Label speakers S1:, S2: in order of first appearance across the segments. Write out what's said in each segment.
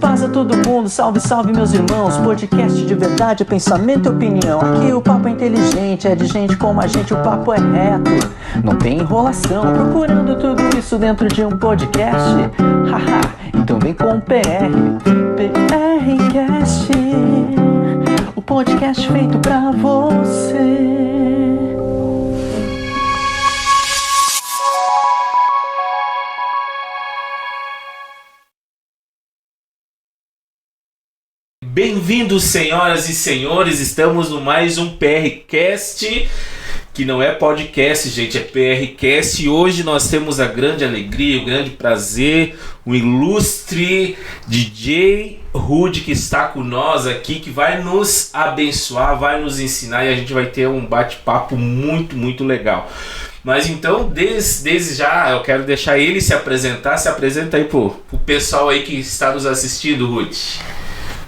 S1: paz a todo mundo, salve, salve meus irmãos. Podcast de verdade, pensamento e opinião. Aqui o papo é inteligente, é de gente como a gente, o papo é reto, não tem enrolação. Procurando tudo isso dentro de um podcast, haha, então vem com o PRcast, o podcast feito pra você.
S2: Bem-vindos, senhoras e senhores, estamos no mais um PRcast, que não é podcast, gente, é PRcast, e hoje nós temos a grande alegria, o grande prazer, o ilustre DJ Rude que está com nós aqui, que vai nos abençoar, vai nos ensinar, e a gente vai ter um bate-papo muito, muito legal. Mas então, desde já, eu quero deixar ele se apresentar. Se apresenta aí pro pessoal aí que está nos assistindo, Rude.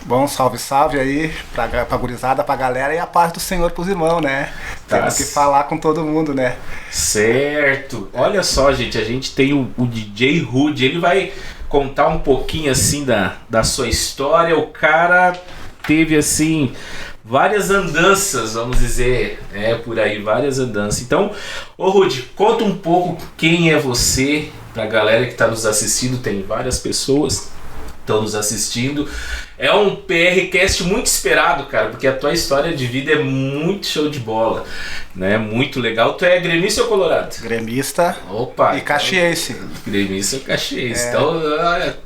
S3: Bom, salve, salve aí pra gurizada, pra galera, e a paz do Senhor pros irmãos, né? Temos que falar com todo mundo, né?
S2: Certo. Olha só, gente, a gente tem o DJ Rude, ele vai contar um pouquinho assim da sua história. O cara teve assim várias andanças, vamos dizer, por aí, várias andanças. Então, ô Rude, conta um pouco quem é você, pra galera que tá nos assistindo, tem várias pessoas estão nos assistindo. É um PRcast muito esperado, cara, porque a tua história de vida é muito show de bola, né? Muito legal. Tu é gremista ou colorado?
S3: Gremista.
S2: Opa,
S3: e caxiense.
S2: Então, gremista ou caxiense. Então,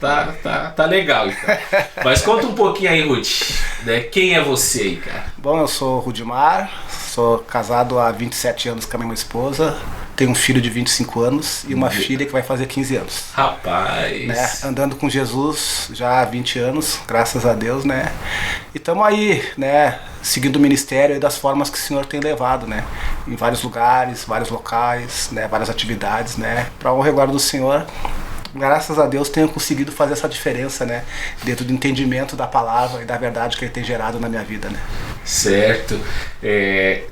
S2: tá legal, então. Mas conta um pouquinho aí, Rude, né? Quem é você aí, cara?
S3: Bom, eu sou Rudimar, sou casado há 27 anos com a minha esposa, tenho um filho de 25 anos e uma filha que vai fazer 15 anos.
S2: Rapaz!
S3: Né? Andando com Jesus já há 20 anos, graças a Deus, né? E estamos aí, né? Seguindo o ministério das formas que o Senhor tem levado, né? Em vários lugares, vários locais, né? Várias atividades, né? Para honra e glória do Senhor. Graças a Deus tenho conseguido fazer essa diferença, né? Dentro do entendimento da palavra e da verdade que Ele tem gerado na minha vida, né?
S2: Certo.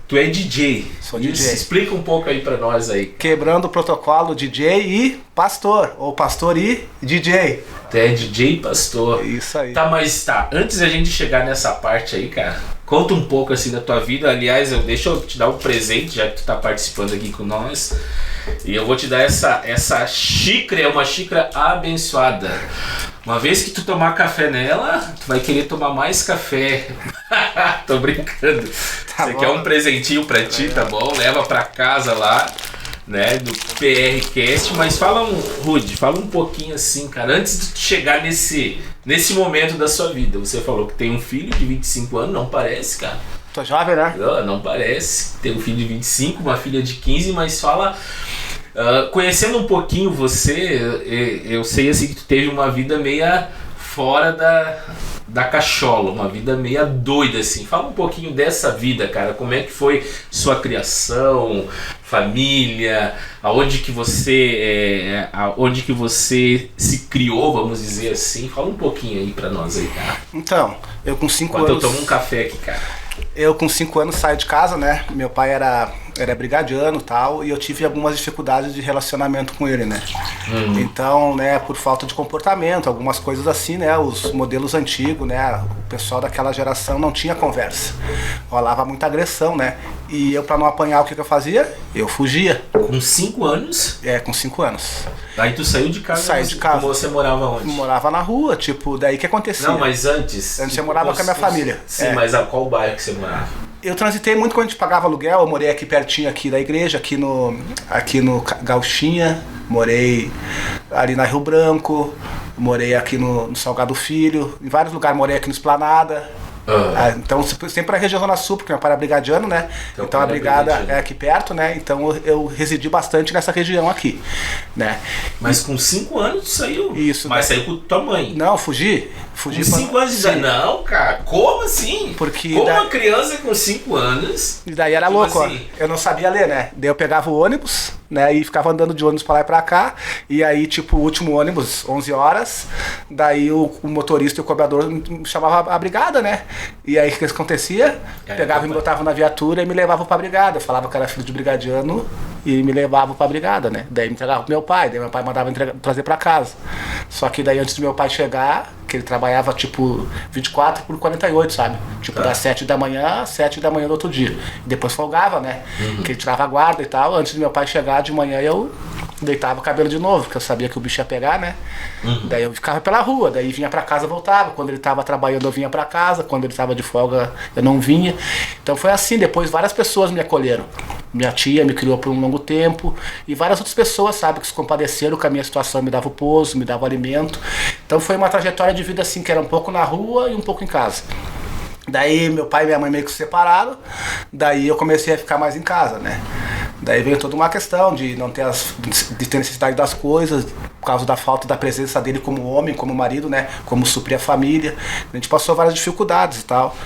S2: Tu é DJ.
S3: Sou DJ.
S2: Isso, explica um pouco aí pra nós aí.
S3: Quebrando o protocolo DJ e pastor, ou pastor e DJ.
S2: Tu é DJ e pastor.
S3: Isso aí.
S2: Tá, mas tá, antes da gente chegar nessa parte aí, cara, conta um pouco assim da tua vida. Aliás, deixa eu te dar um presente, já que tu tá participando aqui com nós. E eu vou te dar essa xícara, é uma xícara abençoada. Uma vez que tu tomar café nela, tu vai querer tomar mais café. Tô brincando.
S3: Tá
S2: Isso aqui
S3: bom.
S2: é um presentinho pra ti, tá bom? Leva pra casa lá, né, do PRcast. Mas Rude, fala um pouquinho assim, cara, antes de tu chegar nesse momento da sua vida. Você falou que tem um filho de 25 anos, não parece, cara?
S3: Tô jovem, né?
S2: Não parece. Tem um filho de 25, uma filha de 15, mas fala... conhecendo um pouquinho você, eu sei assim que tu teve uma vida meia fora da cachola, uma vida meia doida assim. Fala um pouquinho dessa vida, cara. Como é que foi sua criação, família, aonde que você se criou, vamos dizer assim. Fala um pouquinho aí pra nós aí, cara.
S3: Então, eu com 5
S2: Enquanto
S3: anos...
S2: eu tomo um café aqui, cara.
S3: Eu com 5 anos saí de casa, né? Meu pai era brigadiano e tal, e eu tive algumas dificuldades de relacionamento com ele, né? Então, né, por falta de comportamento, algumas coisas assim, né? Os modelos antigos, né? O pessoal daquela geração não tinha conversa. Rolava muita agressão, né? E eu, pra não apanhar, o que eu fazia? Eu fugia.
S2: Com 5 anos?
S3: Com 5 anos.
S2: Aí tu saiu de casa?
S3: Saí de casa.
S2: Como você morava onde?
S3: Morava na rua, tipo, daí o que acontecia?
S2: Não, mas antes...
S3: Antes eu morava com a minha família.
S2: Sim, mas a qual bairro que você morava?
S3: Eu transitei muito quando a gente pagava aluguel. Eu morei aqui pertinho aqui da igreja, aqui no Gauchinha, morei ali na Rio Branco, morei aqui no Salgado Filho, em vários lugares, morei aqui no Esplanada. Então sempre a região Zona Sul, porque meu pai era brigadiano, né? Então a brigada é aqui perto, né? Então eu residi bastante nessa região aqui, né?
S2: Mas com 5 anos tu saiu?
S3: Isso.
S2: Mas saiu com tua mãe?
S3: Não, fugi.
S2: Com 5 anos de idade? Não, cara. Como assim?
S3: Porque
S2: como uma criança com 5 anos...
S3: E daí era
S2: tipo
S3: louco,
S2: assim...
S3: ó. Eu não sabia ler, né? Daí eu pegava o ônibus, né? E ficava andando de ônibus pra lá e pra cá. E aí, tipo, o último ônibus, 11 horas. Daí o motorista e o cobrador me chamavam a brigada, né? E aí o que acontecia? Pegava e me botava na viatura e me levava pra brigada. Eu falava que era filho de brigadiano e me levava pra brigada, né? Daí me entregava pro meu pai. Daí meu pai mandava trazer pra casa. Só que daí antes do meu pai chegar, Que ele trabalhava, tipo, 24 por 48, sabe? Tipo, das 7 da manhã às 7 da manhã do outro dia. E depois folgava, né? Que ele tirava a guarda e tal. Antes do meu pai chegar de manhã, eu deitava o cabelo de novo, porque eu sabia que o bicho ia pegar, né? Daí eu ficava pela rua, daí vinha pra casa, voltava. Quando ele tava trabalhando, eu vinha pra casa. Quando ele tava de folga, eu não vinha. Então foi assim. Depois várias pessoas me acolheram. Minha tia me criou por um longo tempo. E várias outras pessoas, sabe, que se compadeceram com a minha situação, me davam o pouso, me davam alimento. Então foi uma trajetória de vida assim, que era um pouco na rua e um pouco em casa. Daí meu pai e minha mãe meio que se separaram. Daí eu comecei a ficar mais em casa, né? Daí veio toda uma questão de não ter de ter necessidade das coisas, por causa da falta da presença dele como homem, como marido, né? Como suprir a família. A gente passou várias dificuldades e tal.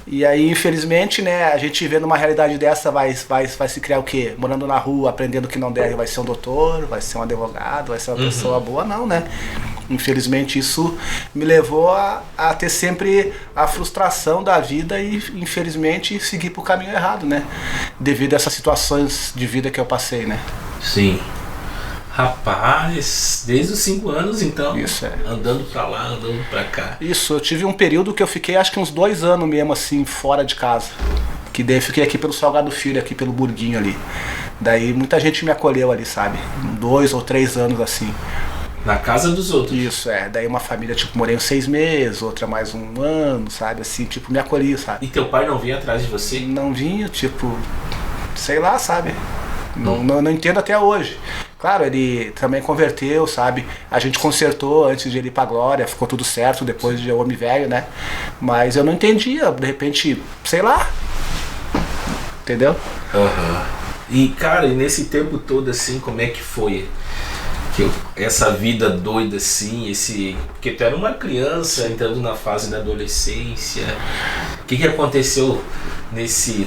S3: E aí, infelizmente, né, a gente vê numa realidade dessa, vai se criar o quê? Morando na rua, aprendendo que não deve, vai ser um doutor, vai ser um advogado, vai ser uma pessoa boa, não, né? Infelizmente isso me levou a ter sempre a frustração da vida e infelizmente seguir pro caminho errado, né? Devido a essas situações de vida que eu passei, né?
S2: Sim. Rapaz, desde os 5 anos então,
S3: Isso, é.
S2: andando pra lá, andando pra cá.
S3: Isso, eu tive um período que eu fiquei acho que uns 2 anos mesmo assim, fora de casa. Que daí eu fiquei aqui pelo Salgado Filho, aqui pelo Burguinho ali. Daí muita gente me acolheu ali, sabe? 2 ou 3 anos assim.
S2: Na casa dos outros.
S3: Isso, é. Daí uma família, tipo, morei uns 6 meses, outra mais um ano, sabe? Assim, tipo, me acolhi, sabe?
S2: E teu pai não vinha atrás de você?
S3: Não vinha, tipo, sei lá, sabe? Não entendo até hoje. Claro, ele também converteu, sabe? A gente consertou antes de ele ir pra Glória, ficou tudo certo depois de homem velho, né? Mas eu não entendia, de repente, sei lá. Entendeu?
S2: E, cara, e nesse tempo todo, assim, como é que foi? Essa vida doida assim, porque tu era uma criança entrando na fase da adolescência. O que aconteceu nesse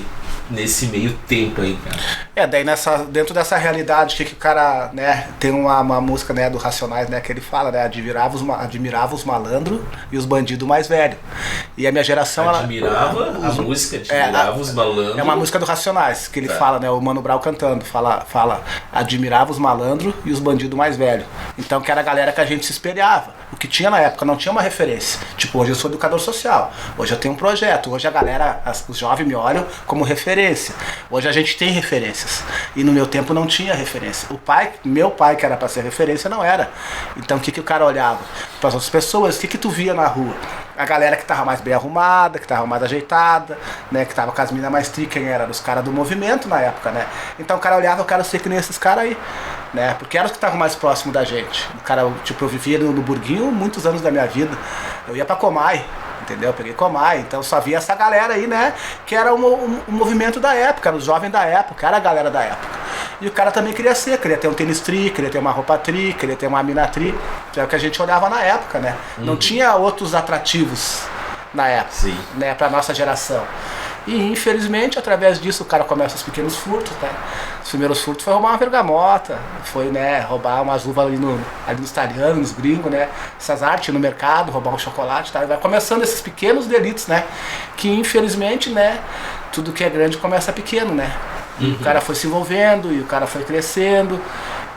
S2: meio tempo aí, cara?
S3: Daí dentro dessa realidade que o cara, né, tem uma música, né, do Racionais, né, que ele fala, né, admirava os malandros e os bandidos mais velhos. E a minha geração...
S2: A música admirava os malandros.
S3: É uma música do Racionais, que ele fala, né, o Mano Brown cantando, fala admirava os malandros e os bandidos mais velhos. Então que era a galera que a gente se espelhava. O que tinha na época, não tinha uma referência. Tipo, hoje eu sou educador social, hoje eu tenho um projeto, hoje a galera, os jovens me olham como referência. Hoje a gente tem referências. E no meu tempo não tinha referência. Meu pai, que era pra ser referência, não era. Então o que o cara olhava? Para as outras pessoas, o que tu via na rua? A galera que tava mais bem arrumada, que tava mais ajeitada, né? Que tava com as minas mais quem era? Os caras do movimento na época, né? Então o cara olhava, eu quero ser que nem esses caras aí, né? Porque eram os que estavam mais próximos da gente. O cara, tipo, eu vivia no Burguinho muitos anos da minha vida. Eu ia pra Comai, entendeu? Eu peguei Comai, então só via essa galera aí, né? Que era o movimento da época, era os jovens da época, era a galera da época. E o cara também queria ter um tênis tri, queria ter uma roupa tri, queria ter uma mina tri, que é o que a gente olhava na época, né? Não tinha outros atrativos na época,
S2: sim,
S3: né? Pra nossa geração. E infelizmente, através disso, o cara começa os pequenos furtos, né? Os primeiros furtos foi roubar uma bergamota, foi, né, roubar umas uvas ali nos italianos, nos gringos, né? Essas artes no mercado, roubar um chocolate, tá? E vai começando esses pequenos delitos, né? Que infelizmente, né, tudo que é grande começa pequeno, né? O cara foi se envolvendo e o cara foi crescendo.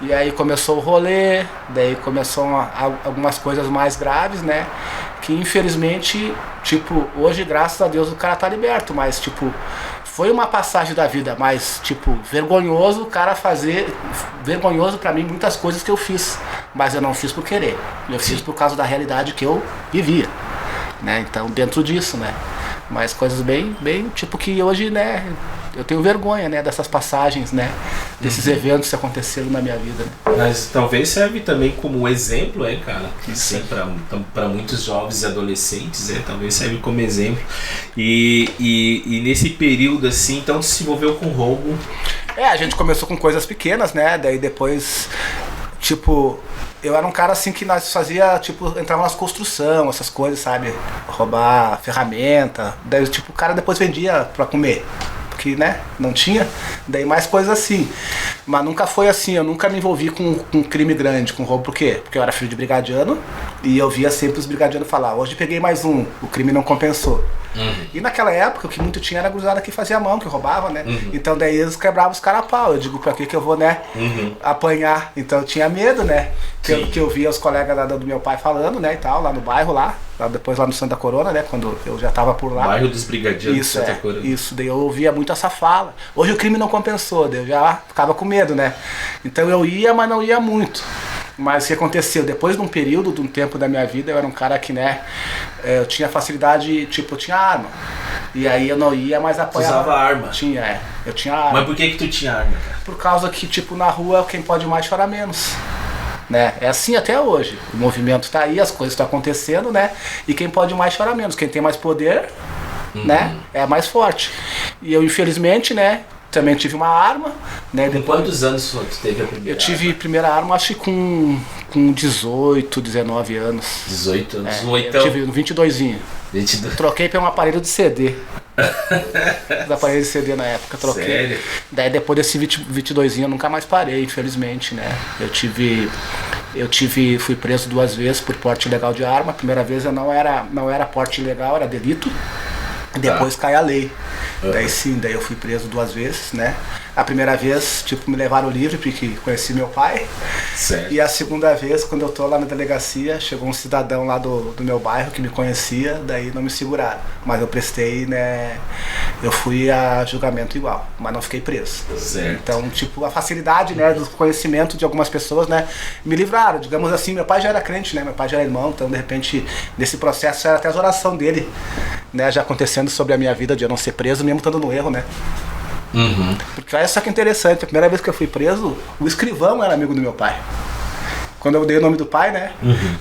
S3: E aí começou o rolê, daí começou algumas coisas mais graves, né? Que infelizmente, tipo, hoje, graças a Deus, o cara tá liberto, mas, tipo, foi uma passagem da vida, mas, tipo, vergonhoso o cara fazer, vergonhoso pra mim muitas coisas que eu fiz, mas eu não fiz por querer, eu fiz por causa da realidade que eu vivia, né? Então, dentro disso, né? Mas coisas bem, tipo, que hoje, né, eu tenho vergonha, né, dessas passagens, né, desses eventos que aconteceram na minha vida, né?
S2: Mas talvez serve também como exemplo, cara, que sim, para muitos jovens e adolescentes, talvez serve como exemplo. E nesse período assim, então se envolveu com roubo.
S3: A gente começou com coisas pequenas, né, daí depois, tipo, eu era um cara assim que nós fazia, tipo, entrava nas construção, essas coisas, sabe? Roubar ferramenta. Daí, tipo, o cara depois vendia pra comer. Porque, né, não tinha. Daí mais coisas assim. Mas nunca foi assim, eu nunca me envolvi com crime grande, com roubo. Por quê? Porque eu era filho de brigadiano E eu via sempre os brigadianos falar, hoje peguei mais um, o crime não compensou. E naquela época o que muito tinha era a gurizada que fazia mão, que roubava, né? Então daí eles quebravam os caras a pau. Eu digo, pra que eu vou, né, apanhar? Então eu tinha medo, né? Que eu via os colegas lá do meu pai falando, né, e tal, lá no bairro lá depois lá no Santa Corona, né, quando eu já tava por lá.
S2: Bairro dos Brigadianos
S3: Isso,
S2: de Santa Corona.
S3: Isso, daí eu ouvia muito essa fala. Hoje o crime não compensou, daí eu já ficava com medo, né? Então eu ia, mas não ia muito. Mas o que aconteceu? Depois de um período, de um tempo da minha vida, eu era um cara que, né, eu tinha facilidade, tipo, eu tinha arma. E aí eu não ia mais apoiar.
S2: Tu usava arma?
S3: Tinha, eu tinha arma.
S2: Mas por que tu tinha arma, cara?
S3: Por causa que, tipo, na rua quem pode mais chora menos. Né? É assim até hoje. O movimento tá aí, as coisas estão acontecendo, né? E quem pode mais chora menos. Quem tem mais poder, né, é mais forte. E eu, infelizmente, né, também tive uma arma, né?
S2: Com quantos anos tu teve a primeira
S3: Eu tive
S2: arma?
S3: primeira arma, acho que com 18, 19 anos.
S2: 18 anos.
S3: Eu tive no 22zinho.
S2: 22.
S3: Troquei por um aparelho de CD. Os aparelhos de CD na época, troquei.
S2: Sério?
S3: Daí depois desse 22zinho eu nunca mais parei, infelizmente, né? Fui preso 2 vezes por porte ilegal de arma. A primeira vez eu não era porte ilegal, era delito. Depois cai a lei. Daí sim, daí eu fui preso 2 vezes, né? A primeira vez, tipo, me levaram livre porque conheci meu pai.
S2: Certo.
S3: E a segunda vez, quando eu tô lá na delegacia, chegou um cidadão lá do meu bairro que me conhecia, daí não me seguraram. Mas eu prestei, né? Eu fui a julgamento igual, mas não fiquei preso.
S2: Certo.
S3: Então, tipo, a facilidade, né, do conhecimento de algumas pessoas, né, me livraram. Digamos assim, meu pai já era crente, né? Meu pai já era irmão, então de repente, nesse processo era até a oração dele, né, já acontecendo sobre a minha vida de eu não ser preso, mesmo estando no erro, né? Porque olha só que interessante, a primeira vez que eu fui preso, o escrivão era amigo do meu pai. Quando eu dei o nome do pai, né?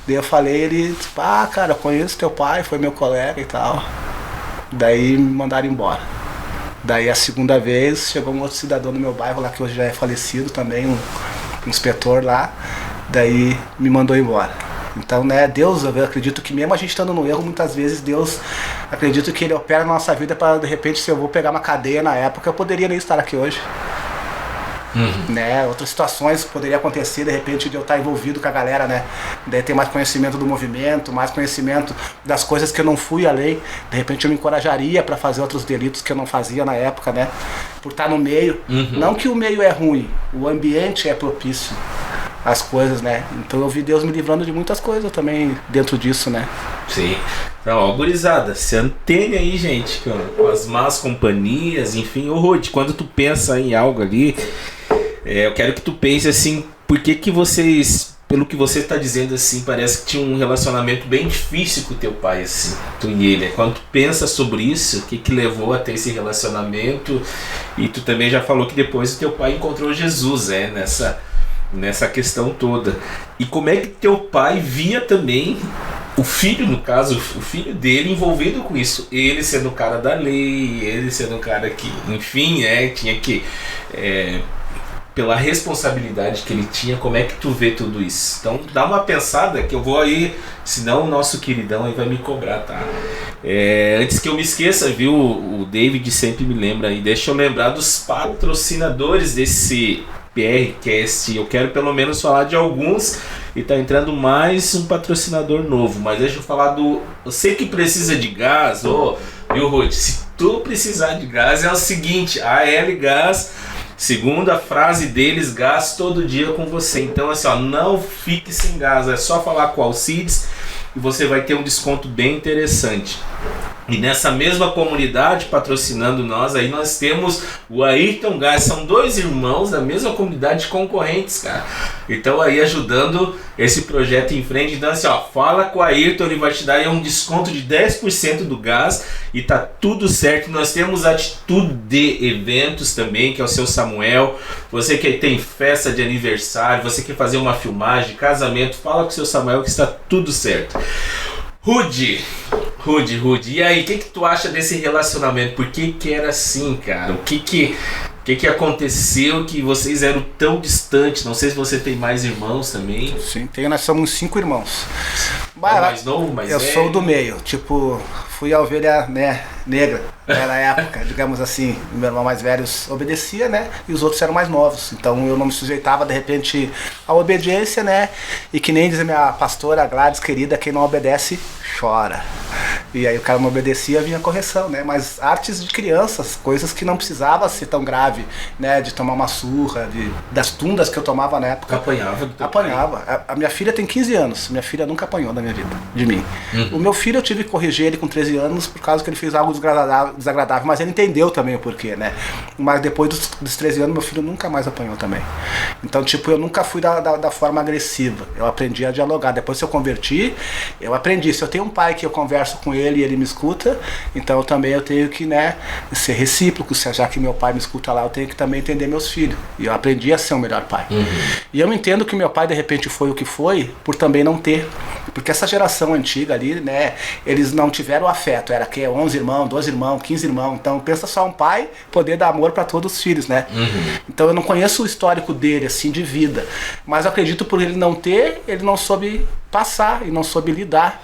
S3: Daí eu falei, ele, tipo, cara, eu conheço teu pai, foi meu colega e tal. Daí me mandaram embora. Daí a segunda vez chegou um outro cidadão no meu bairro lá, que hoje já é falecido também, um inspetor lá. Daí me mandou embora. Então, né, Deus, eu acredito que mesmo a gente estando no erro, muitas vezes Deus, acredito que Ele opera na nossa vida para, de repente, se eu vou pegar uma cadeia na época, eu poderia nem estar aqui hoje. Né, outras situações poderiam acontecer, de repente, de eu estar envolvido com a galera, né, daí ter mais conhecimento do movimento, mais conhecimento das coisas que eu não fui além, de repente eu me encorajaria para fazer outros delitos que eu não fazia na época, né, por estar no meio. Não que o meio é ruim, o ambiente é propício as coisas, né? Então eu vi Deus me livrando de muitas coisas também dentro disso, né?
S2: Sim. Então, ó, gurizada, se antene aí, gente, com as más companhias, enfim. Ô, Ruth, quando tu pensa em algo ali, eu quero que tu pense assim, por que vocês, pelo que você tá dizendo assim, parece que tinha um relacionamento bem difícil com o teu pai, assim, tu e ele. Quando tu pensa sobre isso, o que levou a ter esse relacionamento? E tu também já falou que depois o teu pai encontrou Jesus, nessa questão toda. E como é que teu pai via também o filho, no caso, o filho dele envolvido com isso? Ele sendo o cara da lei, ele sendo o cara que, enfim, tinha que... pela responsabilidade que ele tinha, como é que tu vê tudo isso? Então dá uma pensada que eu vou aí, senão o nosso queridão aí vai me cobrar, tá? Antes que eu me esqueça, viu, o David sempre me lembra aí, deixa eu lembrar dos patrocinadores desse PRcast. Eu quero pelo menos falar de alguns, e tá entrando mais um patrocinador novo, mas deixa eu falar do... Você que precisa de gás, viu, Ruth? Se tu precisar de gás, é o seguinte, a AL Gás, segundo a frase deles, gás todo dia com você. Então assim, não fique sem gás, é só falar com o Alcides e você vai ter um desconto bem interessante. E nessa mesma comunidade, patrocinando nós, aí nós temos o Ayrton Gás. São 2 irmãos da mesma comunidade, concorrentes, cara. Então aí ajudando esse projeto em frente. Então assim, fala com o Ayrton, ele vai te dar aí um desconto de 10% do gás e tá tudo certo. Nós temos Atitude Eventos também, que é o seu Samuel. Você que tem festa de aniversário, você quer fazer uma filmagem, casamento, fala com o seu Samuel que está tudo certo. Rude, e aí, o que tu acha desse relacionamento? Por que era assim, cara? O que aconteceu que vocês eram tão distantes? Não sei se você tem mais irmãos também.
S3: Sim, nós somos 5 irmãos.
S2: Mais novo, mais
S3: eu
S2: velho?
S3: sou do meio, tipo, fui a ovelha, né, negra. Era a época, digamos assim, meu irmão mais velho obedecia, né? E os outros eram mais novos. Então eu não me sujeitava, de repente, à obediência, né? E que nem diz a minha pastora Gladys, querida, quem não obedece, chora. E aí o cara não obedecia, vinha correção, né? Mas artes de crianças, coisas que não precisava ser tão grave, né? De tomar uma surra, das tundas que eu tomava na época.
S2: Apanhava?
S3: Apanhava. A minha filha tem 15 anos. Minha filha nunca apanhou na minha vida, de mim. O meu filho eu tive que corrigir ele com 13 anos por causa que ele fez algo desagradável, mas ele entendeu também o porquê, né? Mas depois dos 13 anos, meu filho nunca mais apanhou também. Então, tipo, eu nunca fui da forma agressiva. Eu aprendi a dialogar. Depois que eu converti, eu aprendi. Se eu tenho um pai que eu converso com ele e ele me escuta, então eu tenho que, né, ser recíproco. Já que meu pai me escuta lá, eu tenho que também entender meus filhos. E eu aprendi a ser um melhor pai. E eu entendo que meu pai, de repente, foi o que foi, por também não ter. Porque essa geração antiga ali, né, eles não tiveram afeto. Era que 11 irmãos, 12 irmãos, 15 irmãos. Então, pensa só um pai poder dar amor para todos os filhos, né? Então, eu não conheço o histórico dele, assim, de vida. Mas eu acredito por ele não ter, ele não soube passar e não soube lidar.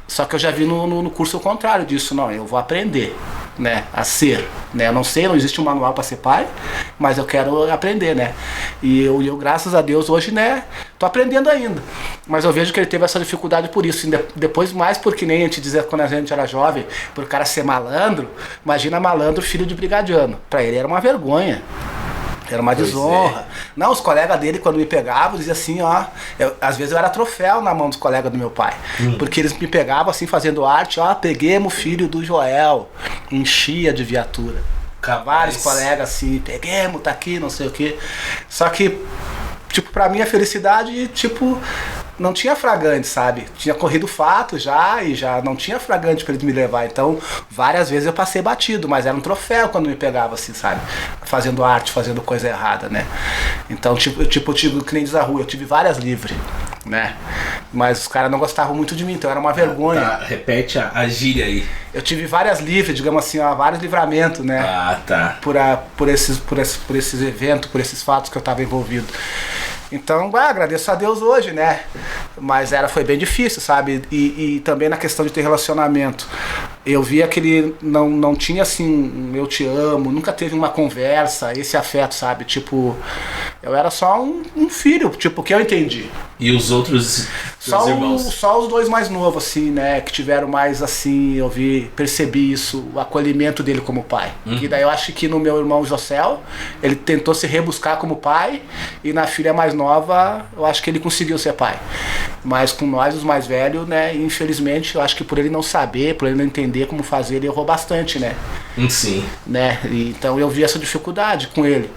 S3: Só que eu já vi no curso o contrário disso. Não, eu vou aprender, né, a ser, né? Eu não sei, não existe um manual para ser pai, mas eu quero aprender, né? E eu graças a Deus hoje, né, tô aprendendo ainda. Mas eu vejo que ele teve essa dificuldade por isso. E depois mais porque nem a gente dizia quando a gente era jovem, por o cara ser malandro, imagina malandro filho de brigadiano. Para ele era uma vergonha. Era uma desonra. Não, os colegas dele, quando me pegavam, diziam assim, ó. Às vezes eu era troféu na mão dos colegas do meu pai. Porque eles me pegavam assim, fazendo arte, ó, peguemos o filho do Joel. Enchia de viatura. Vários colegas assim, peguemos, tá aqui, não sei o quê. Só que, tipo, pra mim a felicidade, tipo, não tinha fragante, sabe? Tinha corrido fato já e já não tinha fragante pra ele me levar. Então, várias vezes eu passei batido, mas era um troféu quando me pegava assim, sabe? Fazendo arte, fazendo coisa errada, né? Então, tipo, eu tive, que nem diz a rua, eu tive várias livres, né? Mas os caras não gostavam muito de mim, então era uma vergonha.
S2: Tá, repete a gíria aí.
S3: Eu tive várias livres, digamos assim, ó, vários livramentos, né?
S2: Ah, tá.
S3: Por esses eventos, por esses fatos que eu tava envolvido. Então, agradeço a Deus hoje, né? Mas foi bem difícil, sabe? E também na questão de ter relacionamento. Eu via que ele não tinha assim, eu te amo, nunca teve uma conversa, esse afeto, sabe? Tipo, eu era só um filho, tipo, que eu entendi.
S2: E os outros seus irmãos?
S3: Só os dois mais novos, assim, né? Que tiveram mais, assim, percebi isso, o acolhimento dele como pai. E daí eu acho que no meu irmão Josel, ele tentou se rebuscar como pai, e na filha mais nova, eu acho que ele conseguiu ser pai. Mas com nós, os mais velhos, né? Infelizmente, eu acho que por ele não saber, por ele não entender como fazer, ele errou bastante, né?
S2: Sim.
S3: Né? Então eu vi essa dificuldade com ele.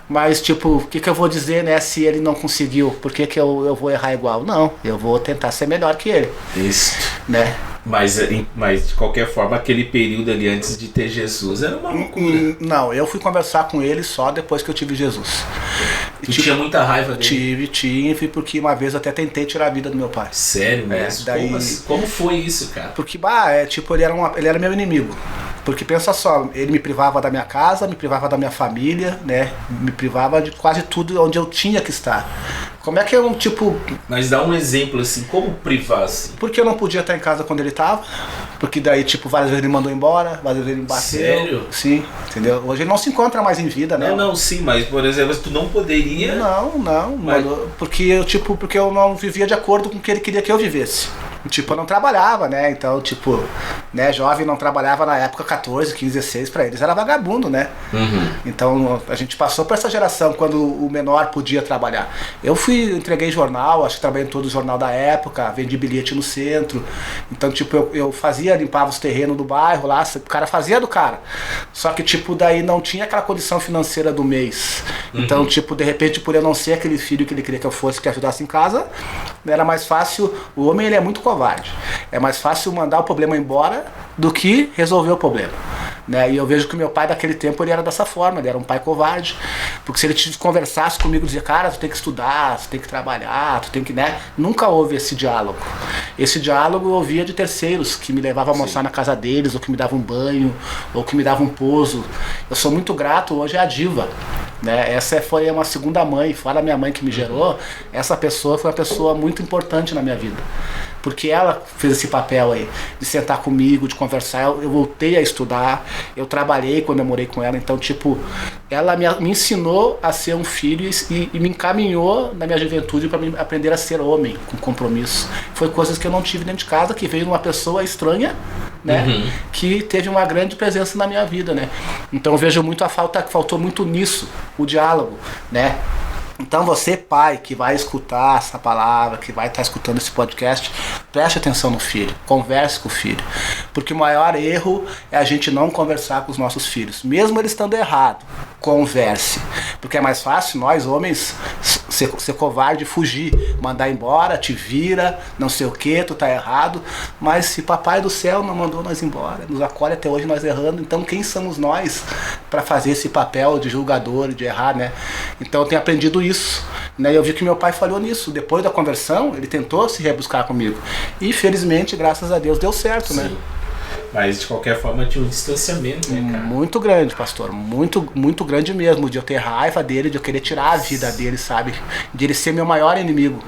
S3: Mas, tipo, o que eu vou dizer, né? Se ele não conseguiu, por que eu vou errar igual? Não, eu vou tentar ser melhor que ele.
S2: Isso.
S3: Né?
S2: Mas de qualquer forma, aquele período ali antes de ter Jesus era uma loucura.
S3: Não, eu fui conversar com ele só depois que eu tive Jesus.
S2: Tu tinha muita raiva dele?
S3: Tive, porque uma vez eu até tentei tirar a vida do meu pai.
S2: Sério mesmo?
S3: Daí...
S2: Como foi isso, cara?
S3: Porque, tipo, ele era meu inimigo. Porque pensa só, ele me privava da minha casa, me privava da minha família, né? Me privava de quase tudo onde eu tinha que estar. Como é que eu, tipo...
S2: Mas dá um exemplo, assim, como privar, assim?
S3: Porque eu não podia estar em casa quando ele tava. Porque daí, tipo, várias vezes ele mandou embora, várias vezes ele me bateu.
S2: Sério?
S3: Sim, entendeu? Hoje ele não se encontra mais em vida, né?
S2: Não, sim, mas, por exemplo, tu não poderia...
S3: Não,
S2: mas...
S3: porque eu não vivia de acordo com o que ele queria que eu vivesse. Tipo, eu não trabalhava, né? Então, tipo, né, jovem não trabalhava na época 14, 15, 16, pra eles era vagabundo, né? Então, a gente passou por essa geração quando o menor podia trabalhar. Eu entreguei jornal, acho que trabalhei em todo o jornal da época, vendi bilhete no centro. Então, tipo, eu limpava os terrenos do bairro lá, o cara fazia do cara. Só que, tipo, daí não tinha aquela condição financeira do mês. Então, tipo, de repente, por eu não ser aquele filho que ele queria que eu fosse, que ajudasse em casa, era mais fácil. O homem, ele é muito covarde. É mais fácil mandar o problema embora do que resolver o problema. Né? E eu vejo que o meu pai daquele tempo ele era dessa forma, ele era um pai covarde. Porque se ele conversasse comigo, dizia, cara, tu tem que estudar, tu tem que trabalhar, tu tem que, né? Nunca houve esse diálogo. Esse diálogo eu ouvia de terceiros, que me levavam a almoçar na casa deles, ou que me davam um banho, ou que me davam um pouso. Eu sou muito grato hoje à Diva. Né? Essa foi uma segunda mãe, fora a minha mãe que me gerou, essa pessoa foi uma pessoa muito importante na minha vida. Porque ela fez esse papel aí, de sentar comigo, de conversar. Eu voltei a estudar, eu trabalhei quando eu morei com ela. Então, tipo, ela me ensinou a ser um filho e me encaminhou na minha juventude para aprender a ser homem, com compromisso. Foi coisas que eu não tive dentro de casa, que veio de uma pessoa estranha, né? Que teve uma grande presença na minha vida, né? Então eu vejo muito a falta, que faltou muito nisso, o diálogo, né? Então você, pai, que vai escutar essa palavra, que vai estar escutando esse podcast, preste atenção no filho, converse com o filho. Porque o maior erro é a gente não conversar com os nossos filhos. Mesmo eles estando errado, converse. Porque é mais fácil nós, homens, ser covarde, fugir, mandar embora, te vira, não sei o que, tu tá errado. Mas se papai do céu não mandou nós embora, nos acolhe até hoje nós errando, então quem somos nós para fazer esse papel de julgador, de errar, né? Então eu tenho aprendido isso, né? Eu vi que meu pai falhou nisso. Depois da conversão, ele tentou se rebuscar comigo. E felizmente, graças a Deus, deu certo, né?
S2: Mas de qualquer forma tinha um distanciamento, né, cara?
S3: Muito grande, pastor. Muito, muito grande mesmo. De eu ter raiva dele, de eu querer tirar a vida dele, sabe? De ele ser meu maior inimigo,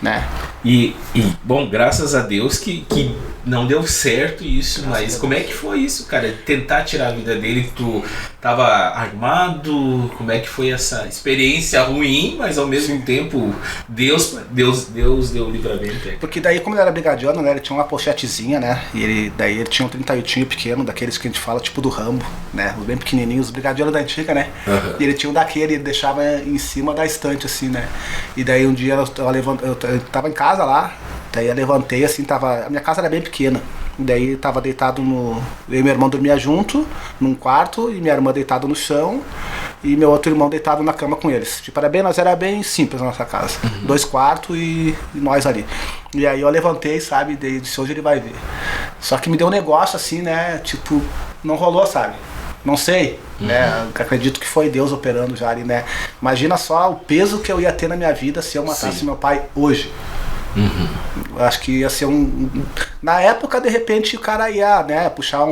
S3: né?
S2: E, bom, graças a Deus que não deu certo isso, mas como é que foi isso, cara? Tentar tirar a vida dele, tu tava armado, como é que foi essa experiência ruim, mas ao mesmo tempo Deus deu livramento.
S3: Porque daí, como ele era brigadiano, né, ele tinha uma pochetezinha, né, e daí ele tinha um 38 pequeno, daqueles que a gente fala, tipo do Rambo, né, os bem pequenininhos, os brigadianos da antiga, né, e ele tinha um daquele, ele deixava em cima da estante, assim, né, e daí um dia eu tava em casa lá, daí eu levantei, assim, a minha casa era bem pequena, daí tava deitado eu e meu irmão dormia junto, num quarto, e minha irmã deitada no chão, e meu outro irmão deitado na cama com eles. Tipo, nós era bem simples na nossa casa. 2 quartos e nós ali. E aí eu levantei, sabe, e disse, hoje ele vai ver. Só que me deu um negócio assim, né, tipo, não rolou, sabe? Não sei, né? Acredito que foi Deus operando já ali, né? Imagina só o peso que eu ia ter na minha vida se eu matasse meu pai hoje. Acho que ia ser na época, de repente, o cara ia, né, puxar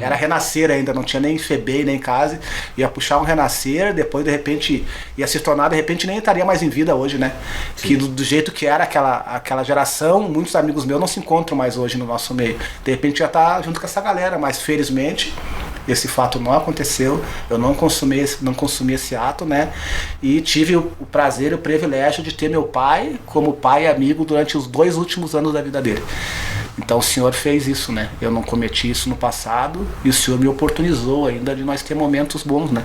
S3: era Renascer ainda, não tinha nem FEBEM, nem CASE. Ia puxar um Renascer, depois de repente ia se tornar, de repente nem estaria mais em vida hoje, né? Sim. Que do jeito que era aquela geração, muitos amigos meus não se encontram mais hoje no nosso meio. De repente ia estar junto com essa galera, mas felizmente esse fato não aconteceu, eu não consumi esse ato, né? E tive o prazer e o privilégio de ter meu pai como pai e amigo durante os 2 últimos anos da vida dele. Então o Senhor fez isso, né? Eu não cometi isso no passado e o Senhor me oportunizou ainda de nós ter momentos bons, né?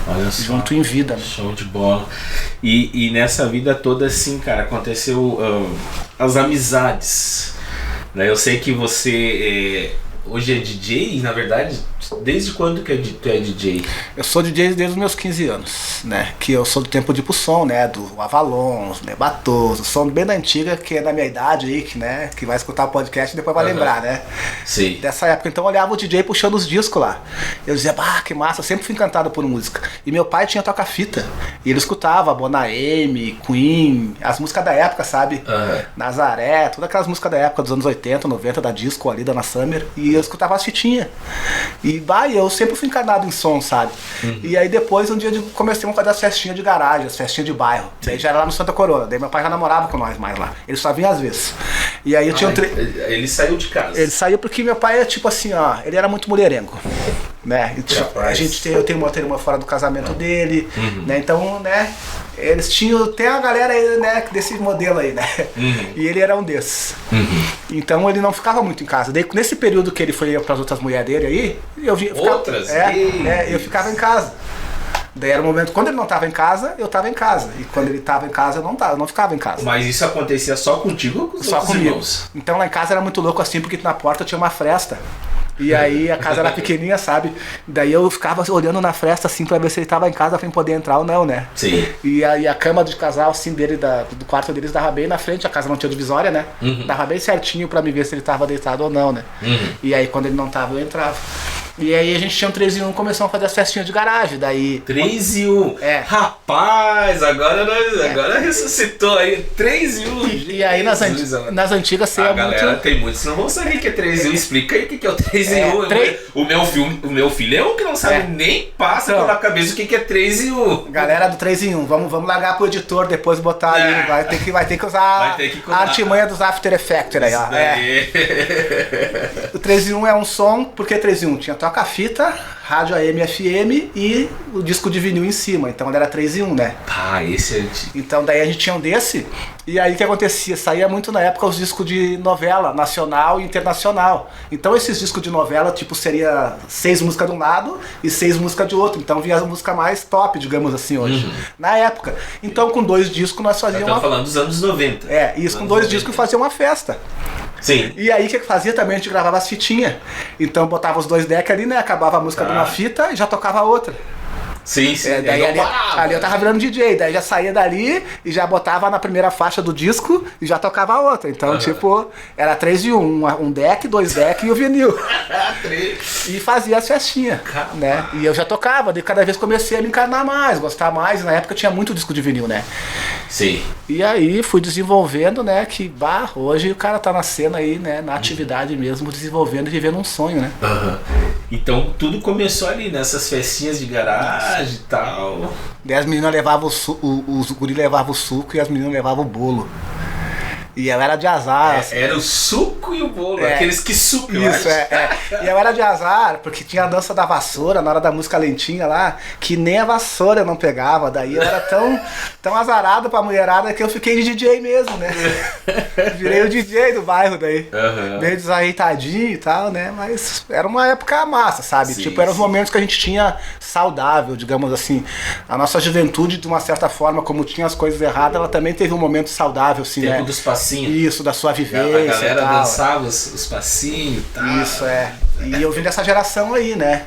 S2: Olha só,
S3: junto em vida, né?
S2: Show de bola. E nessa vida toda, assim, cara, aconteceu as amizades, né? Eu sei que você hoje é DJ, na verdade. Desde quando que tu é DJ? Eu
S3: sou DJ desde os meus 15 anos, né? Que eu sou do tempo de ir pro som, né? Do Avalon, né? Batoso, som bem da antiga, que é da minha idade aí, que vai escutar o podcast e depois vai lembrar, né?
S2: Sim.
S3: Dessa época, então eu olhava o DJ puxando os discos lá. Eu dizia, que massa, eu sempre fui encantado por música. E meu pai tinha toca-fita. E ele escutava Bona M, Queen, as músicas da época, sabe? Nazaré, todas aquelas músicas da época dos anos 80, 90, da disco ali, da Ana Summer. E eu escutava as fitinhas. E eu sempre fui encanado em som, sabe? E aí depois, um dia comecei a fazer as festinhas de garagem, as festinhas de bairro. Daí já era lá no Santa Coroa. Daí meu pai já namorava com nós mais lá. Ele só vinha às vezes. E aí eu tinha
S2: Ele saiu de casa?
S3: Ele saiu porque meu pai é tipo assim, ó, ele era muito mulherengo, né? Eu tenho uma outra irmã fora do casamento dele, né? Então, né? Eles tem a galera aí, né, desse modelo aí, né? E ele era um desses. Então ele não ficava muito em casa. Daí nesse período que ele foi para as outras mulheres dele aí, eu ficava em casa. Daí era o momento, quando ele não estava em casa, eu estava em casa. E quando ele estava em casa, eu não ficava em casa.
S2: Mas isso acontecia só contigo ou com os outros irmãos?
S3: Então lá em casa era muito louco assim, porque na porta tinha uma fresta. E aí a casa era pequenininha, sabe? Daí eu ficava olhando na fresta assim pra ver se ele tava em casa pra poder entrar ou não, né?
S2: Sim.
S3: E aí a cama de casal assim dele, do quarto deles, dava bem na frente, a casa não tinha divisória, né? Dava bem certinho pra me ver se ele tava deitado ou não, né? E aí quando ele não tava, eu entrava. E aí a gente tinha um 3 em 1, começamos a fazer as festinhas de garagem, daí...
S2: 3 e 1.
S3: É.
S2: Rapaz, agora ressuscitou aí. 3 e 1.
S3: E aí nas antigas você
S2: A
S3: é
S2: galera
S3: muito...
S2: tem muitos que não vão saber o que é 3 e 1. Explica aí o que é o 3 e 1. O meu filho é um que não sabe nem passa pela cabeça o que é 3 e 1.
S3: Galera do 3 em 1, vamos largar pro editor depois botar ali. Vai ter que usar a artimanha dos After Effects aí, ó. O 3 em 1 é um som, porque 3 em 1 tinha toca-fita, rádio AM, FM e o disco de vinil em cima. Então ele era 3 em 1, né?
S2: Esse é antigo.
S3: Então daí a gente tinha um desse, e aí o que acontecia? Saía muito na época os discos de novela, nacional e internacional. Então esses discos de novela, tipo, seria 6 músicas de um lado e 6 músicas de outro. Então vinha a música mais top, digamos assim, hoje. Na época. Então com 2 discos nós fazíamos...
S2: Estamos falando dos anos 90.
S3: Isso, com 2 discos fazia uma festa.
S2: Sim.
S3: E aí o que fazia também? A gente gravava as fitinhas. Então botava os 2 decks ali, né? Acabava a música de uma fita e já tocava a outra.
S2: Sim.
S3: Daí ali eu tava virando DJ, daí já saía dali e já botava na primeira faixa do disco e já tocava a outra. Então, tipo, era 3 em 1, um deck, 2 decks e o vinil. E fazia as festinhas, né? E eu já tocava, daí cada vez comecei a me encarnar mais, gostar mais. E na época tinha muito disco de vinil, né?
S2: Sim.
S3: E aí fui desenvolvendo, né? Que hoje o cara tá na cena aí, né? Na atividade mesmo, desenvolvendo e vivendo um sonho, né?
S2: Então tudo começou ali nessas festinhas de garagem e tal.
S3: Daí as meninas levavam os guri levavam o suco e as meninas levavam o bolo. E eu era de azar. Assim.
S2: Era o suco e o bolo, aqueles que sucam.
S3: Isso, E eu era de azar, porque tinha a dança da vassoura na hora da música lentinha lá, que nem a vassoura eu não pegava. Daí eu era tão azarado pra mulherada que eu fiquei de DJ mesmo, né? Virei o DJ do bairro daí. Meio desajeitadinho e tal, né? Mas era uma época massa, sabe? Tipo, eram os momentos que a gente tinha saudável, digamos assim. A nossa juventude, de uma certa forma, como tinha as coisas erradas, ela também teve um momento saudável, assim,
S2: Tempo
S3: né?
S2: dos passinhos.
S3: Isso, da sua vivência.
S2: A galera
S3: e tal.
S2: dançava os passinhos e tal.
S3: Isso, E eu vim dessa geração aí, né?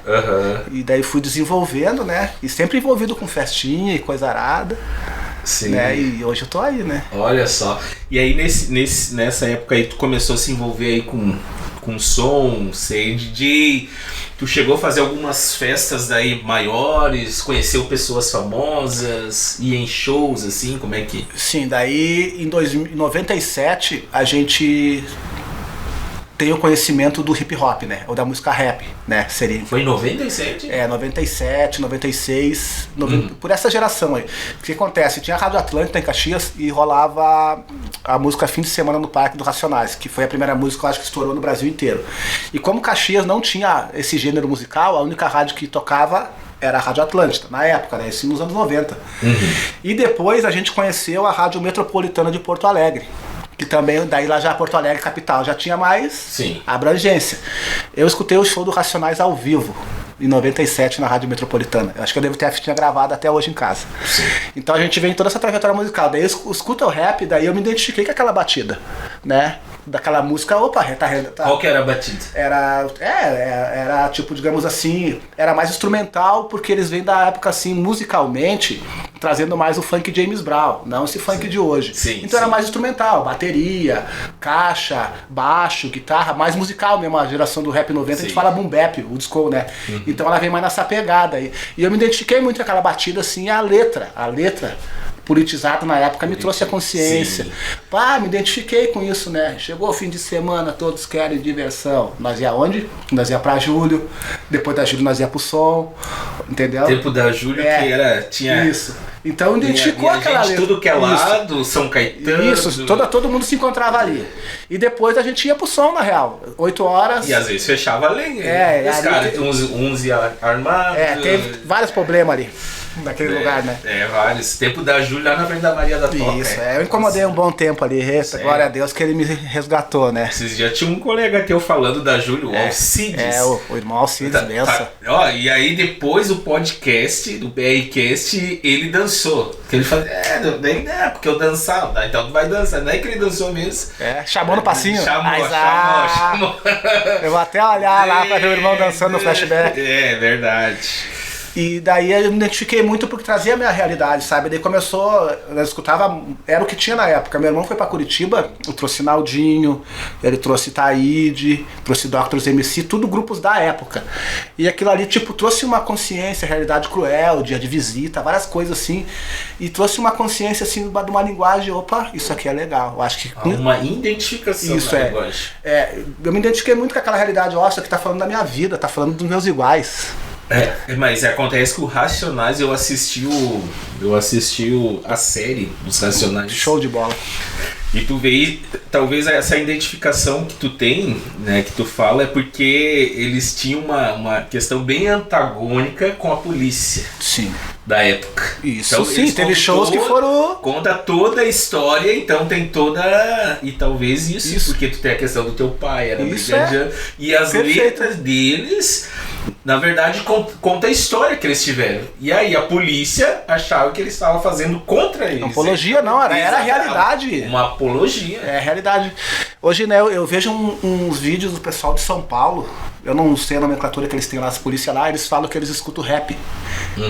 S3: E daí fui desenvolvendo, né? E sempre envolvido com festinha e coisa arada.
S2: Sim.
S3: Né? E hoje eu tô aí, né?
S2: Olha só. E aí nessa época aí tu começou a se envolver aí com som, ser DJ. Tu chegou a fazer algumas festas daí maiores, conheceu pessoas famosas, ia em shows assim, como é que...
S3: Sim, daí em 97 a gente tem o conhecimento do hip hop, né? Ou da música rap, né? Seria.
S2: Foi em 97?
S3: 97, 96, por essa geração aí. O que acontece? Tinha a Rádio Atlântida em Caxias e rolava a música Fim de Semana no Parque do Racionais, que foi a primeira música que eu acho que estourou no Brasil inteiro. E como Caxias não tinha esse gênero musical, a única rádio que tocava era a Rádio Atlântida, na época, né? Isso nos anos 90. E depois a gente conheceu a Rádio Metropolitana de Porto Alegre. Que também, daí lá já Porto Alegre capital já tinha mais abrangência. Eu escutei o show do Racionais ao vivo em 97 na Rádio Metropolitana. Eu acho que eu devo ter a fitinha gravada até hoje em casa. Então a gente vem em toda essa trajetória musical. Daí eu escuto o rap, daí eu me identifiquei com aquela batida, né? Daquela música, opa, tá.
S2: Qual que era a batida?
S3: Era tipo, digamos assim, era mais instrumental, porque eles vêm da época assim, musicalmente, trazendo mais o funk James Brown, não esse funk de hoje. Então era mais instrumental, bateria, caixa, baixo, guitarra, mais musical mesmo, a geração do rap 90, a gente fala boom bap, o disco, né? Então ela vem mais nessa pegada aí. E eu me identifiquei muito com aquela batida assim, a letra politizado na época me trouxe a consciência. Me identifiquei com isso, né? Chegou o fim de semana, todos querem diversão. Nós ia onde? Nós ia pra Júlio, depois da Júlio nós ia pro som, entendeu?
S2: Tempo da Júlio que tinha...
S3: Isso. Então identificou aquela letra.
S2: Tudo que é lado, São Caetano...
S3: Isso, todo mundo se encontrava ali. E depois a gente ia pro som, na real. 8 horas...
S2: E às vezes fechava a lenha. Os caras, uns iam armados...
S3: teve vários problemas ali. Naquele lugar, né?
S2: Vários. Tempo da Júlia lá na frente da Maria da Toca.
S3: Isso, eu incomodei um bom tempo ali. Glória a Deus que ele me resgatou, né?
S2: Esses dias tinha um colega teu falando da Júlia, o Alcides.
S3: O irmão Alcides, benção.
S2: E aí depois o podcast, do BRCast, ele dançou. Que ele falou, porque eu dançava. Então tu vai dançar. Não é que ele dançou mesmo.
S3: Chamou no passinho?
S2: Chamou.
S3: Eu vou até olhar lá pra ver o irmão dançando no flashback.
S2: Verdade.
S3: E daí eu me identifiquei muito porque trazia a minha realidade, sabe? Daí começou, eu escutava, era o que tinha na época. Meu irmão foi pra Curitiba, eu trouxe Naldinho, ele trouxe Taíde, trouxe Doctors MC, tudo grupos da época. E aquilo ali, tipo, trouxe uma consciência, realidade cruel, dia de visita, várias coisas assim. E trouxe uma consciência, assim, de uma linguagem, opa, isso aqui é legal. Eu acho que...
S2: Uma identificação
S3: isso
S2: na linguagem.
S3: Eu me identifiquei muito com aquela realidade, ó, isso aqui tá falando da minha vida, tá falando dos meus iguais.
S2: Mas acontece que o Racionais, eu assisti a série dos Racionais.
S3: Show de bola.
S2: E tu vê, talvez essa identificação que tu tem, né, que tu fala, é porque eles tinham uma questão bem antagônica com a polícia.
S3: Sim.
S2: Da época.
S3: Isso,
S2: então,
S3: sim, teve shows que foram...
S2: Conta toda a história, então tem toda... E talvez isso. Porque tu tem a questão do teu pai, era brigadiano. E as letras deles, na verdade, conta a história que eles tiveram. E aí a polícia achava que eles estavam fazendo contra eles.
S3: Apologia não, era a realidade.
S2: Uma apologia.
S3: É a realidade. Hoje, né, eu vejo uns vídeos do pessoal de São Paulo, eu não sei a nomenclatura que eles têm lá, as polícias lá, eles falam que eles escutam rap.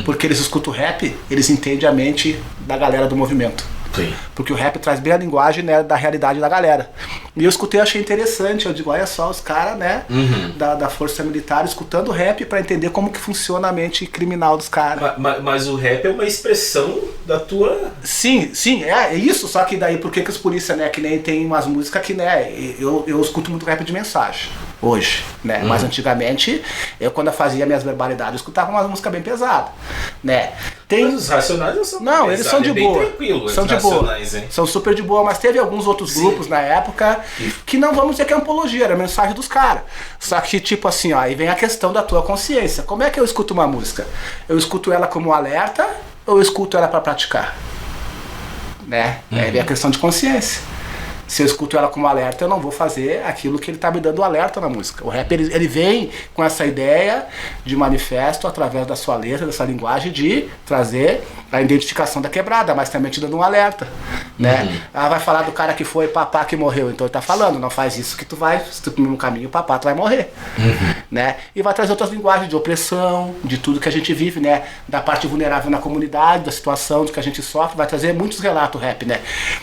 S3: Porque eles escutam rap, eles entendem a mente da galera do movimento.
S2: Sim.
S3: Porque o rap traz bem a linguagem, né, da realidade da galera. E eu escutei, achei interessante. Eu digo, olha só, os caras, né, da Força Militar escutando rap pra entender como que funciona a mente criminal dos caras.
S2: Mas o rap é uma expressão da tua...
S3: Sim, é isso. Só que daí, por que os polícia, né, que nem tem umas músicas que, né, eu escuto muito rap de mensagem hoje, né, mas antigamente, quando eu fazia minhas verbalidades, eu escutava umas músicas bem pesadas, né.
S2: Mas os Racionais não são
S3: não, eles são de boa.
S2: Tranquilo,
S3: são de boa.
S2: Hein?
S3: São super de boa, mas teve alguns outros grupos na época que não vamos dizer que é apologia, era a mensagem dos caras. Só que, tipo assim, ó, aí vem a questão da tua consciência. Como é que eu escuto uma música? Eu escuto ela como alerta ou eu escuto ela pra praticar? Né? Aí vem a questão de consciência. Se eu escuto ela como alerta, eu não vou fazer aquilo que ele tá me dando alerta na música. O rap, ele vem com essa ideia de manifesto através da sua letra, dessa linguagem, de trazer a identificação da quebrada, mas também te dando um alerta, né? Vai falar do cara que foi papá que morreu, então ele tá falando, não faz isso que tu vai, se tu comer no caminho, papá, tu vai morrer, né? E vai trazer outras linguagens de opressão, de tudo que a gente vive, né? Da parte vulnerável na comunidade, da situação de que a gente sofre, vai trazer muitos relatos rap, né?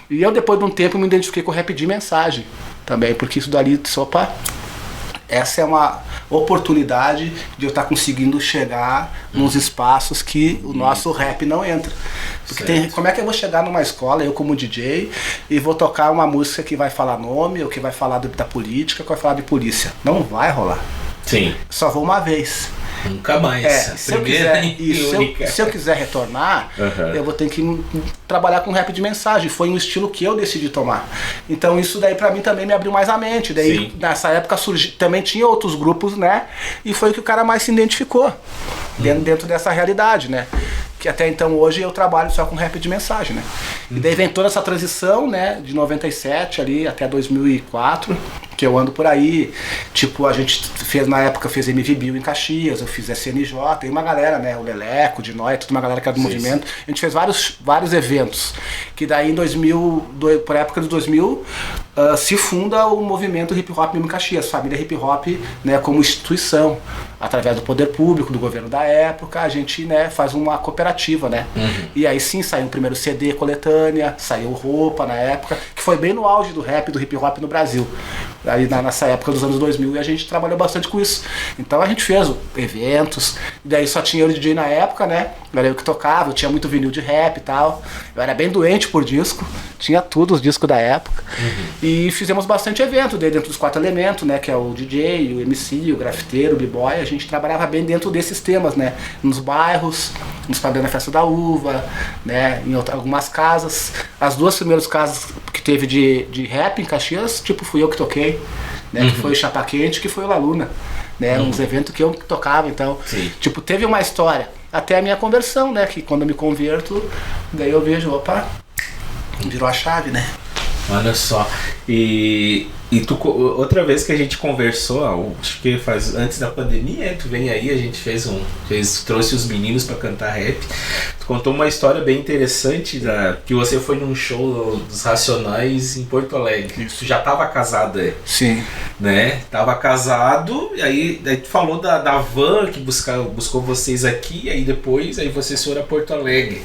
S3: E eu, depois de um tempo, me identifiquei com o rap de mensagem também, porque isso dali, opa, essa é uma oportunidade de eu estar conseguindo chegar nos espaços que o nosso rap não entra. Porque como é que eu vou chegar numa escola, eu como DJ, e vou tocar uma música que vai falar nome, ou que vai falar da política, que vai falar de polícia? Não vai rolar.
S2: Sim.
S3: Só vou uma vez.
S2: Nunca mais.
S3: Se eu quiser retornar, eu vou ter que trabalhar com rap de mensagem. Foi um estilo que eu decidi tomar. Então isso daí pra mim também me abriu mais a mente. Daí nessa época também tinha outros grupos, né? E foi o que o cara mais se identificou dentro dessa realidade, né? Que até então hoje eu trabalho só com rap de mensagem, né? E daí vem toda essa transição, né? De 97 ali até 2004, que eu ando por aí. Tipo, a gente fez, na época, fez MV Bill em Caxias, eu fiz SNJ, tem uma galera, né? O Leleco, o Dinóia, toda uma galera que era do movimento. A gente fez vários eventos. Que daí em 2000, por época de 2000, se funda o movimento Hip Hop mesmo em Caxias, Família Hip Hop, né? Como instituição. Através do poder público, do governo da época, a gente, né, faz uma cooperativa, né? E aí sim, saiu o primeiro CD, coletânea, saiu Roupa na época, que foi bem no auge do rap, do hip hop no Brasil. Aí nessa época dos anos 2000, e a gente trabalhou bastante com isso. Então a gente fez eventos, daí só tinha eu de DJ na época, né? Era eu que tocava, eu tinha muito vinil de rap e tal. Eu era bem doente por disco, tinha tudo, os discos da época. E fizemos bastante evento dentro dos 4 elementos, né? Que é o DJ, o MC, o grafiteiro, o b-boy. A gente trabalhava bem dentro desses temas, né? Nos bairros, nos padrões da Festa da Uva, né? Em algumas casas. As 2 primeiras casas que teve de rap em Caxias, tipo, fui eu que toquei, né? Que foi o Chapa Quente, que foi o La Luna, né? Uns eventos que eu tocava, então, tipo, teve uma história. Até a minha conversão, né? Que quando eu me converto, daí eu vejo, opa, virou a chave, né?
S2: Olha só. E tu, outra vez que a gente conversou, acho que antes da pandemia, tu vem aí, a gente trouxe os meninos pra cantar rap. Tu contou uma história bem interessante que você foi num show dos Racionais em Porto Alegre. Tu já tava casado,
S3: Sim.
S2: Né? Tava casado, e aí tu falou da van que buscou vocês aqui, e aí depois vocês foram a Porto Alegre.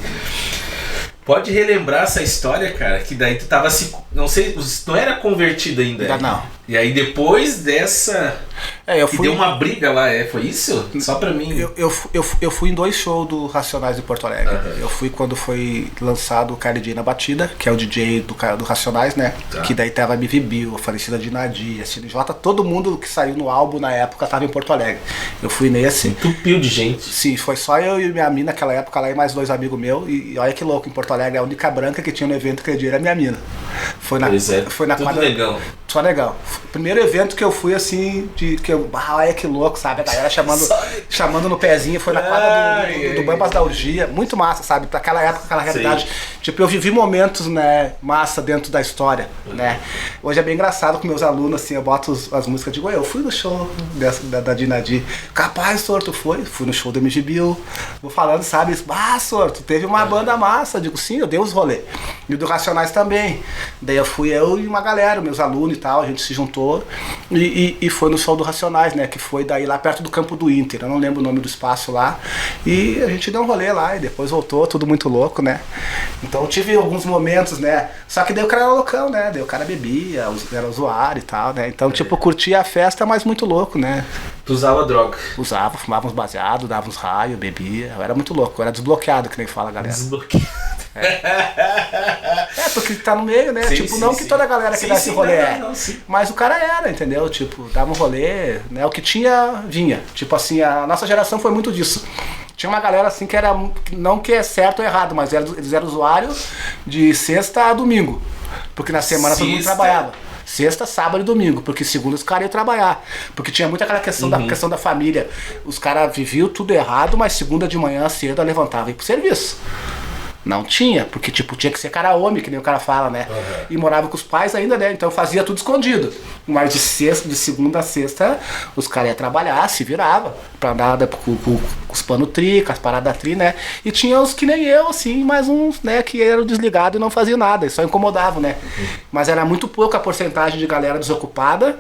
S2: Pode relembrar essa história, cara? Que daí tu tava não sei, não era convertido ainda.
S3: Ainda não.
S2: E aí depois dessa... deu uma briga lá, foi isso? Só pra mim.
S3: Eu fui em 2 shows do Racionais em Porto Alegre.
S2: Uhum.
S3: Eu fui quando foi lançado o KLJ na Batida, que é o DJ do Racionais, né?
S2: Tá.
S3: Que daí tava MV Bill, a falecida Dinadi, a CNJ, todo mundo que saiu no álbum na época tava em Porto Alegre. Eu fui nesse.
S2: Entupiu de gente.
S3: Sim, foi só eu e minha mina naquela época lá e mais 2 amigos meus. E olha que louco, em Porto Alegre a única branca que tinha no evento aquele dia era minha mina. Foi na
S2: tudo
S3: quadra.
S2: Legal.
S3: Só legal. Primeiro evento que eu fui assim, olha que louco, sabe? A galera chamando no pezinho, foi na quadra do Bambas da Urgia. Muito massa, sabe? Pra aquela época, aquela realidade. Sim. Tipo, eu vivi momentos, né, massa dentro da história, né? Hoje é bem engraçado com meus alunos, assim, eu boto as músicas, digo, eu fui no show da Dinadi. Capaz, Sor, tu foi? Fui no show do MG Bill. Vou falando, sabe? Sor, tu teve uma banda massa. Eu digo, sim, eu dei os rolê. E o do Racionais também. Daí eu fui eu e uma galera, meus alunos e tal, a gente se juntou e foi no show do Racionais, né? Que foi daí lá perto do campo do Inter, eu não lembro o nome do espaço lá. E a gente deu um rolê lá e depois voltou, tudo muito louco, né? Então eu tive alguns momentos, né? Só que daí o cara era loucão, né? Daí o cara bebia, era usuário e tal, né? Então, tipo, curtia a festa, mas muito louco, né?
S2: Tu usava droga?
S3: Usava, fumava uns baseados, dava uns raios, bebia. Eu era muito louco, eu era desbloqueado, que nem fala a galera.
S2: Desbloqueado.
S3: Porque tá no meio, né?
S2: Sim,
S3: tipo,
S2: sim,
S3: não
S2: sim.
S3: que toda a galera que dá esse rolê
S2: não,
S3: mas o cara era, entendeu? Tipo, dava um rolê, né? O que tinha, vinha. Tipo assim, a nossa geração foi muito disso. Tinha uma galera assim que era, não que é certo ou errado, mas eles eram usuários de sexta a domingo. Porque na semana todo mundo trabalhava. Sexta, sábado e domingo, porque segunda os caras iam trabalhar. Porque tinha muito aquela questão, questão da família. Os caras viviam tudo errado, mas segunda de manhã cedo levantavam e ia pro serviço. Não tinha, porque tipo, tinha que ser cara homem, que nem o cara fala, né? Uhum. E morava com os pais ainda, né? Então fazia tudo escondido. Mas de segunda a sexta, os caras iam trabalhar, se virava. Pra andar com os panos tri, com as paradas tri, né? E tinha os que nem eu, assim, mais uns, né, que eram desligados e não faziam nada, e só incomodavam, né? Uhum. Mas era muito pouca a porcentagem de galera desocupada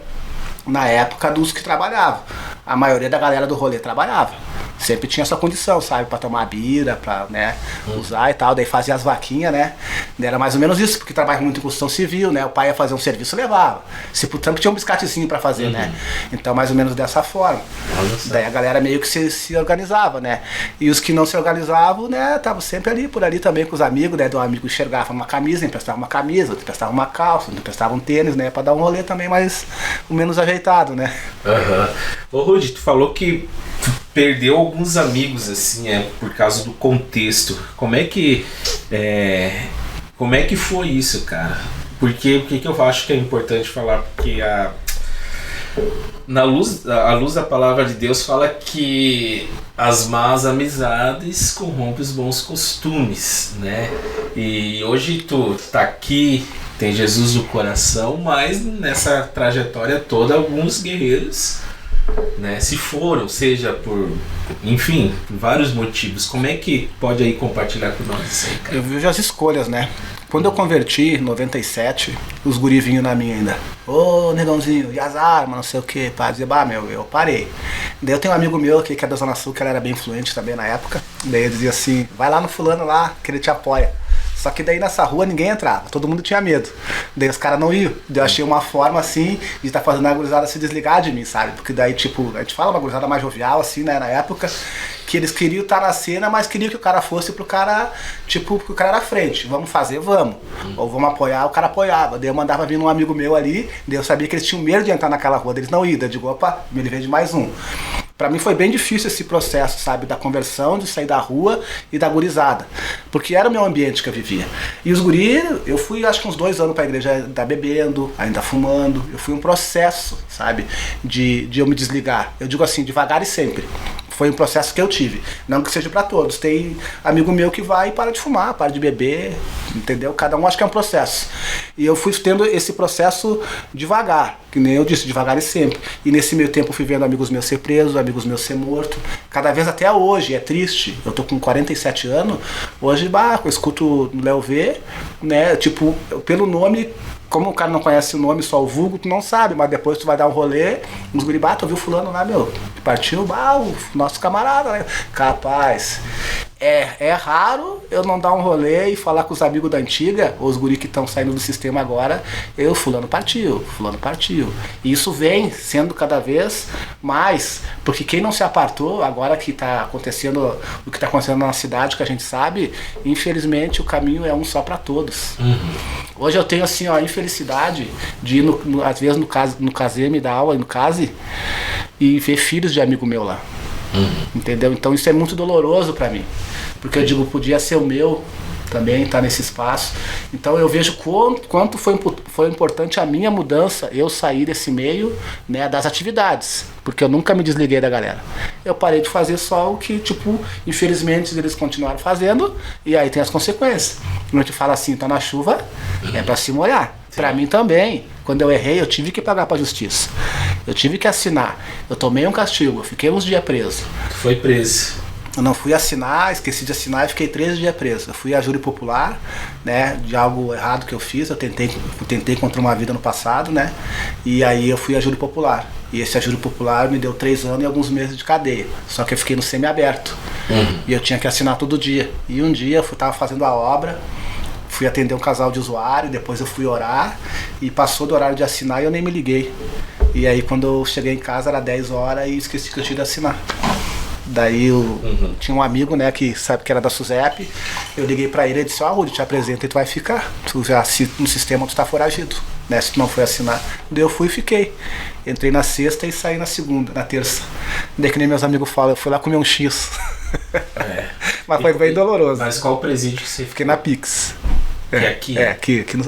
S3: na época dos que trabalhavam. A maioria da galera do rolê trabalhava. Sempre tinha essa condição, sabe? Pra tomar bira, pra, né, usar e tal. Daí fazia as vaquinhas, né? Daí era mais ou menos isso, porque trabalhava muito em construção civil, né? O pai ia fazer um serviço, levava. Se pro trampo tinha um biscatezinho pra fazer, né? Então, mais ou menos dessa forma. Daí a galera meio que se organizava, né? E os que não se organizavam, né? Estavam sempre ali, por ali também com os amigos, né? Do amigo enxergava uma camisa, emprestava uma camisa, emprestava uma calça, emprestava um tênis, né? Pra dar um rolê também mais ou menos ajeitado, né?
S2: Ô Rudy, tu falou que tu perdeu alguns amigos, assim, por causa do contexto. Como é que foi isso, cara? Por que eu acho que é importante falar? Porque a luz da palavra de Deus fala que as más amizades corrompem os bons costumes, né? E hoje tu tá aqui, tem Jesus no coração, mas nessa trajetória toda alguns guerreiros, né, se foram, seja por, enfim, vários motivos. Como é que pode aí compartilhar com nós isso aí, cara?
S3: Eu vejo as escolhas, né? Quando eu converti, em 97, os guri vinham na minha ainda. Ô, negãozinho, e as armas, não sei o que, pá. Dizia, eu parei. Daí eu tenho um amigo meu aqui, que é da Zona Sul, que ele era bem influente também na época. Daí ele dizia assim, vai lá no fulano lá, que ele te apoia. Só que daí nessa rua ninguém entrava, todo mundo tinha medo. Daí os caras não iam. Daí eu achei uma forma assim de estar fazendo a gurizada se desligar de mim, sabe? Porque daí, tipo, a gente fala uma gurizada mais jovial, assim, né, na época, que eles queriam estar na cena, mas queriam que o cara fosse pro cara, tipo, que o cara era à frente. Vamos fazer, vamos. Ou vamos apoiar, o cara apoiava. Daí eu mandava vir um amigo meu ali, daí eu sabia que eles tinham medo de entrar naquela rua, daí eles não iam. Daí eu digo, opa, me livrei de mais um. Pra mim foi bem difícil esse processo, sabe, da conversão, de sair da rua e da gurizada, porque era o meu ambiente que eu vivia. E os guri, eu fui acho que uns 2 anos pra igreja ainda bebendo, ainda fumando, eu fui um processo, sabe, de eu me desligar. Eu digo assim, devagar e sempre. Foi um processo que eu tive, não que seja pra todos. Tem amigo meu que vai e para de fumar, para de beber, entendeu? Cada um acha que é um processo. E eu fui tendo esse processo devagar, que nem eu disse, devagar e sempre. E nesse meio tempo eu fui vendo amigos meus ser presos, amigos meus ser mortos. Cada vez até hoje, é triste. Eu tô com 47 anos, hoje, eu escuto no Léo V, né, tipo, pelo nome... Como o cara não conhece o nome, só o vulgo, tu não sabe, mas depois tu vai dar um rolê, uns guribatos, tu viu fulano lá, meu, partiu, o nosso camarada, né? Capaz. É raro eu não dar um rolê e falar com os amigos da antiga, ou os guri que estão saindo do sistema agora, fulano partiu. E isso vem sendo cada vez mais, porque quem não se apartou, agora que está acontecendo, o que está acontecendo na cidade, que a gente sabe, infelizmente o caminho é um só para todos. Hoje eu tenho assim, a infelicidade de ir, às vezes, no Caseme, dar aula no Case, e ver filhos de amigo meu lá. Entendeu? Então isso é muito doloroso para mim, porque eu digo, podia ser o meu também estar nesse espaço. Então eu vejo quanto foi importante a minha mudança, eu sair desse meio, né, das atividades, porque eu nunca me desliguei da galera. Eu parei de fazer só o que, tipo, infelizmente eles continuaram fazendo, e aí tem as consequências. Quando a gente fala assim, tá na chuva, é para se molhar. Para mim também, quando eu errei, eu tive que pagar para a justiça. Eu tive que assinar. Eu tomei um castigo, eu fiquei uns dias preso.
S2: Tu foi preso?
S3: Eu não fui assinar, esqueci de assinar e fiquei 13 dias preso. Eu fui a júri popular, né, de algo errado que eu fiz. Eu tentei contra uma vida no passado, né, e aí eu fui a júri popular. E esse júri popular me deu 3 anos e alguns meses de cadeia. Só que eu fiquei no semiaberto. E eu tinha que assinar todo dia. E um dia eu tava fazendo a obra, fui atender um casal de usuário, depois eu fui orar e passou do horário de assinar e eu nem me liguei. E aí quando eu cheguei em casa era 10 horas e esqueci que eu tinha de assinar. Daí eu tinha um amigo, né, que sabe que era da SUSEP, eu liguei pra ele e disse, Rudy, te apresenta e tu vai ficar. Tu já no sistema tu tá foragido, né, se tu não foi assinar. Daí eu fui e fiquei. Entrei na sexta e saí na terça. Daí que nem meus amigos falam, eu fui lá comer um X. Mas foi bem doloroso.
S2: Mas qual presídio que você
S3: Fiquei na Pix.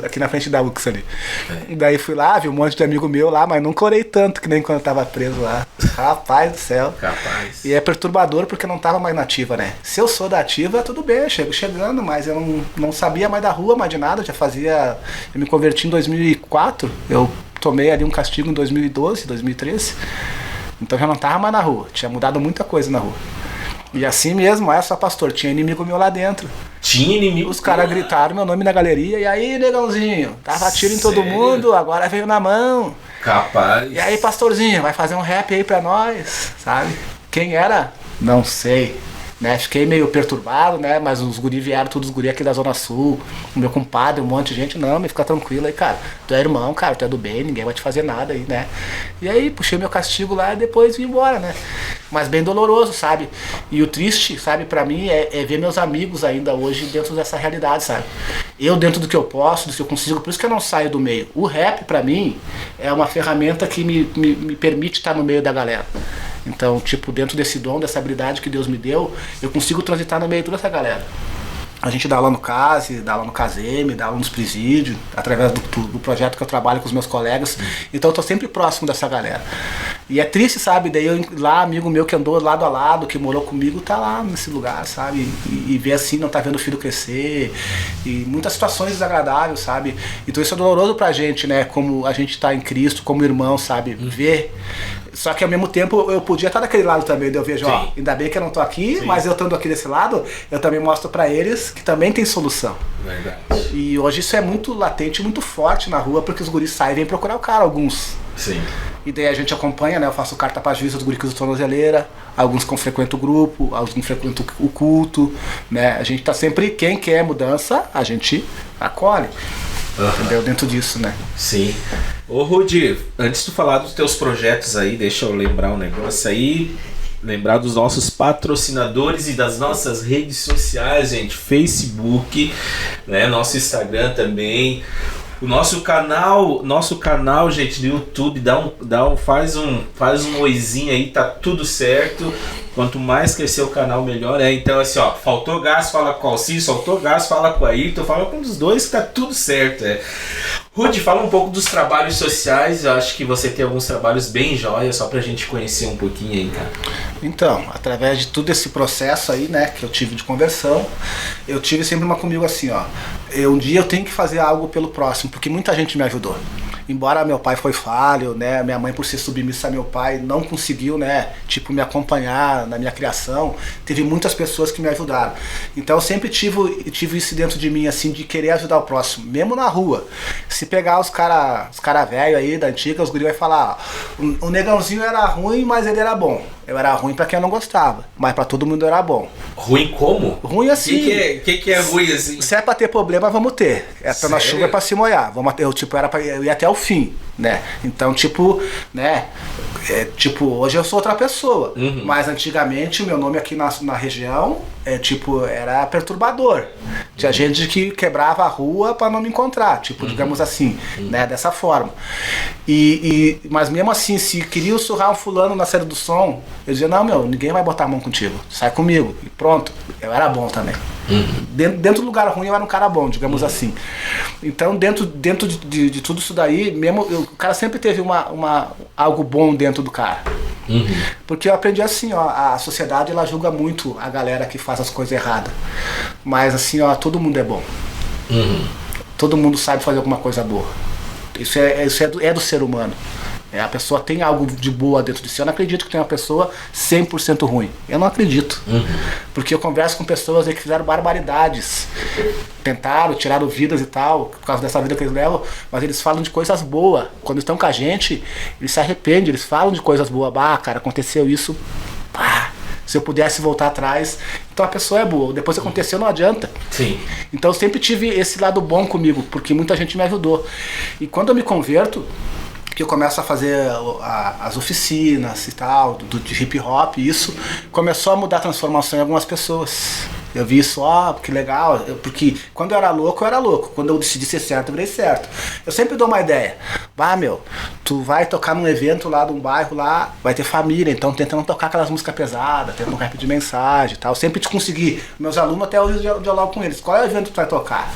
S3: Aqui na frente da UX ali. Daí fui lá, vi um monte de amigo meu lá, mas não corei tanto que nem quando eu tava preso lá. Rapaz do céu.
S2: Capaz.
S3: E é perturbador porque eu não tava mais na ativa, né? Se eu sou da ativa, tudo bem, eu chego chegando, mas eu não sabia mais da rua, mais de nada. Eu me converti em 2004, eu tomei ali um castigo em 2012, 2013. Então já não tava mais na rua, tinha mudado muita coisa na rua. E assim mesmo, só pastor, tinha inimigo meu lá dentro.
S2: Tinha inimigo?
S3: Os caras gritaram meu nome na galeria, e aí, negãozinho, tava tiro em todo mundo, agora veio na mão.
S2: Capaz.
S3: E aí, pastorzinho, vai fazer um rap aí pra nós, sabe? Quem era? Não sei. Né, fiquei meio perturbado, né? Mas os guri vieram, todos os guri aqui da Zona Sul, o meu compadre, um monte de gente, não, me fica tranquilo aí, cara. Tu é irmão, cara, tu é do bem, ninguém vai te fazer nada aí, né? E aí, puxei meu castigo lá e depois vim embora, né? Mas bem doloroso, sabe? E o triste, sabe, pra mim, é ver meus amigos ainda hoje dentro dessa realidade, sabe? Eu dentro do que eu posso, do que eu consigo, por isso que eu não saio do meio. O rap, pra mim, é uma ferramenta que me permite estar no meio da galera. Então, tipo, dentro desse dom, dessa habilidade que Deus me deu, eu consigo transitar no meio de toda essa galera. A gente dá aula no CASE, dá aula no CASEME, dá aula nos presídios, através do projeto que eu trabalho com os meus colegas. Então eu tô sempre próximo dessa galera. E é triste, sabe? Daí lá, amigo meu que andou lado a lado, que morou comigo, tá lá nesse lugar, sabe? E ver assim, não tá vendo o filho crescer. E muitas situações desagradáveis, sabe? Então isso é doloroso pra gente, né? Como a gente tá em Cristo, como irmão, sabe? Ver. Só que ao mesmo tempo eu podia estar daquele lado também, eu vejo, ó, ainda bem que eu não tô aqui, mas eu estando aqui desse lado, eu também mostro pra eles que também tem solução.
S2: Verdade.
S3: E hoje isso é muito latente, muito forte na rua, porque os guris saem e vêm procurar o cara, alguns.
S2: Sim.
S3: E daí a gente acompanha, né? Eu faço carta pra juíza dos guris que usam tornozeleira, alguns que frequentam o grupo, alguns que frequentam o culto, né? A gente tá sempre, quem quer mudança, a gente acolhe. Entendeu? Dentro disso, né?
S2: Sim. Ô Rudy, antes de tu falar dos teus projetos aí, deixa eu lembrar um negócio aí. Lembrar dos nossos patrocinadores e das nossas redes sociais, gente. Facebook, né? Nosso Instagram também. O nosso canal, gente, no YouTube, faz um oizinho aí, tá tudo certo. Quanto mais crescer o canal, melhor é. Então, assim, ó, faltou gás, fala com o Alcir, faltou gás, fala com a Ayrton, fala com um dos dois que tá tudo certo, Rudy, fala um pouco dos trabalhos sociais. Eu acho que você tem alguns trabalhos bem jóia, só pra gente conhecer um pouquinho aí, cara.
S3: Então, através de todo esse processo aí, né, que eu tive de conversão, eu tive sempre uma comigo assim, ó. Um dia eu tenho que fazer algo pelo próximo, porque muita gente me ajudou. Embora meu pai foi falho, né, minha mãe por ser submissa a meu pai não conseguiu, né, tipo, me acompanhar na minha criação, teve muitas pessoas que me ajudaram. Então eu sempre tive isso dentro de mim, assim, de querer ajudar o próximo, mesmo na rua. Se pegar os cara velho aí da antiga, os guri vai falar, ó, o negãozinho era ruim, mas ele era bom. Eu era ruim pra quem não gostava, mas pra todo mundo era bom.
S2: Ruim como?
S3: Ruim assim.
S2: O que é ruim assim?
S3: Se é pra ter problema, vamos ter. É pra na chuva, é pra se molhar. Eu ia até o fim, né? Então, tipo, né? Hoje eu sou outra pessoa. Mas antigamente o meu nome aqui na região era perturbador. Tinha gente que quebrava a rua pra não me encontrar, digamos assim, né? Dessa forma. Mas mesmo assim, se queria surrar um fulano na série do som, eu dizia, não, ninguém vai botar a mão contigo, sai comigo. E pronto, eu era bom também. Dentro do lugar ruim eu era um cara bom, digamos assim. Então dentro de tudo isso daí, mesmo o cara sempre teve algo bom dentro do cara. Porque eu aprendi assim, ó, a sociedade ela julga muito a galera que faz as coisas erradas. Mas assim, ó, todo mundo é bom. Todo mundo sabe fazer alguma coisa boa. Isso é do ser humano. A pessoa tem algo de boa dentro de si. Eu não acredito que tem uma pessoa 100% ruim. Eu não acredito. Porque eu converso com pessoas aí que fizeram barbaridades. Tentaram, tiraram vidas e tal, por causa dessa vida que eles levam, mas eles falam de coisas boas. Quando estão com a gente, eles se arrependem, eles falam de coisas boas. Bah, cara, aconteceu isso. Pá, se eu pudesse voltar atrás. Então a pessoa é boa. Depois que aconteceu, não adianta.
S2: Sim.
S3: Então eu sempre tive esse lado bom comigo, porque muita gente me ajudou. E quando eu me converto, que eu começo a fazer as oficinas e tal, de hip hop, isso começou a mudar a transformação em algumas pessoas. Eu vi isso, ó, que legal, porque quando eu era louco, quando eu decidi ser certo, eu virei certo. Eu sempre dou uma ideia, tu vai tocar num evento lá de um bairro lá, vai ter família, então tenta não tocar aquelas músicas pesadas, tenta não rap de mensagem e tal, sempre te consegui, meus alunos até hoje eu dialogo com eles, qual é o evento que tu vai tocar?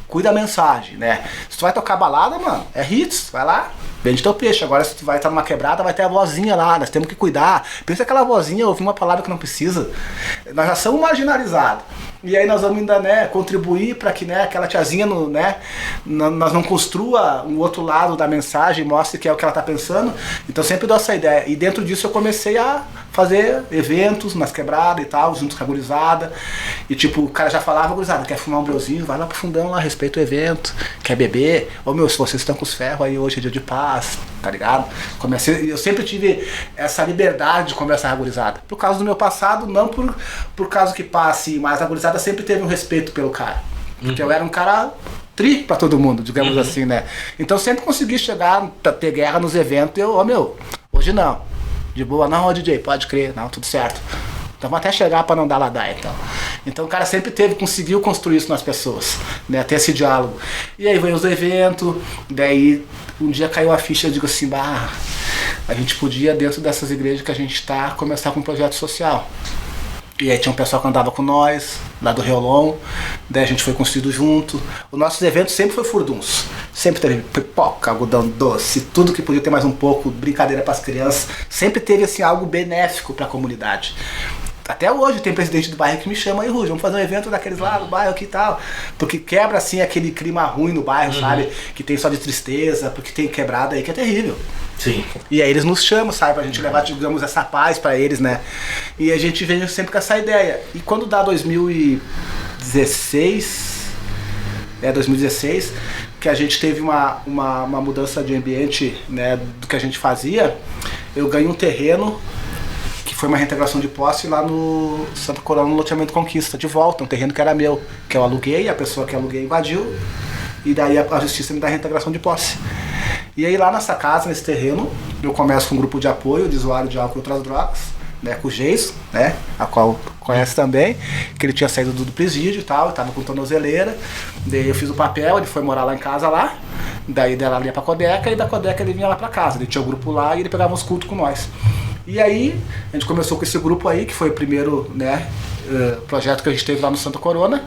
S3: Cuida da mensagem, né? Se tu vai tocar balada, mano, é hits, vai lá, vende teu peixe. Agora se tu vai estar numa quebrada, vai ter a vozinha lá, nós temos que cuidar. Pensa aquela vozinha, ouvir uma palavra que não precisa. Nós já somos marginalizados. E aí nós vamos ainda, né, contribuir para que, né, aquela tiazinha, nós não construa um outro lado da mensagem, mostre que é o que ela tá pensando. Então sempre dou essa ideia. E dentro disso eu comecei a fazer eventos nas quebradas e tal, junto com a gurizada. E tipo, o cara já falava, gurizada, quer fumar um breuzinho? Vai lá pro fundão lá, respeita o evento. Quer beber? Ô meu, se vocês estão com os ferros aí, hoje é dia de paz, tá ligado? Eu sempre tive essa liberdade de conversar com a gurizada. Por causa do meu passado, não por causa que passe, mas a gurizada sempre teve um respeito pelo cara. Porque eu era um cara tri pra todo mundo, digamos assim, né? Então sempre consegui chegar, ter guerra nos eventos e eu, hoje não. De boa, não, DJ, pode crer, não, tudo certo. Então vamos até chegar pra não dar ladaia, então. Então o cara sempre conseguiu construir isso nas pessoas, né? Ter esse diálogo. E aí veio os eventos, daí um dia caiu a ficha, eu digo assim, a gente podia, dentro dessas igrejas que a gente tá, começar com um projeto social. E aí tinha um pessoal que andava com nós, lá do Reolon, daí a gente foi construído junto. Os nossos eventos sempre foi furduns. Sempre teve pipoca, algodão doce, tudo que podia ter mais um pouco, brincadeira para as crianças. Sempre teve assim, algo benéfico para a comunidade. Até hoje tem presidente do bairro que me chama aí, Rude, vamos fazer um evento daqueles lá no bairro aqui e tal. Porque quebra assim aquele clima ruim no bairro, sabe? Que tem só de tristeza, porque tem quebrada aí que é terrível.
S2: Sim.
S3: E aí eles nos chamam, sabe, pra gente levar, digamos, essa paz pra eles, né? E a gente vem sempre com essa ideia. E quando dá 2016, que a gente teve uma mudança de ambiente, né, do que a gente fazia, eu ganhei um terreno, que foi uma reintegração de posse lá no Santa Corona, no loteamento Conquista, de volta, um terreno que era meu, que eu aluguei, a pessoa que aluguei invadiu, e daí a justiça me dá a reintegração de posse. E aí lá nessa casa, nesse terreno, eu começo com um grupo de apoio de usuário de álcool e outras drogas, né, com o Geiso, né, a qual conhece também, que ele tinha saído do presídio e tal, estava com tornozeleira, daí eu fiz o papel, ele foi morar lá em casa lá, daí dela ia pra Codeca, e da Codeca ele vinha lá pra casa, ele tinha o grupo lá e ele pegava os cultos com nós. E aí, a gente começou com esse grupo aí, que foi o primeiro, né, projeto que a gente teve lá no Santa Corona,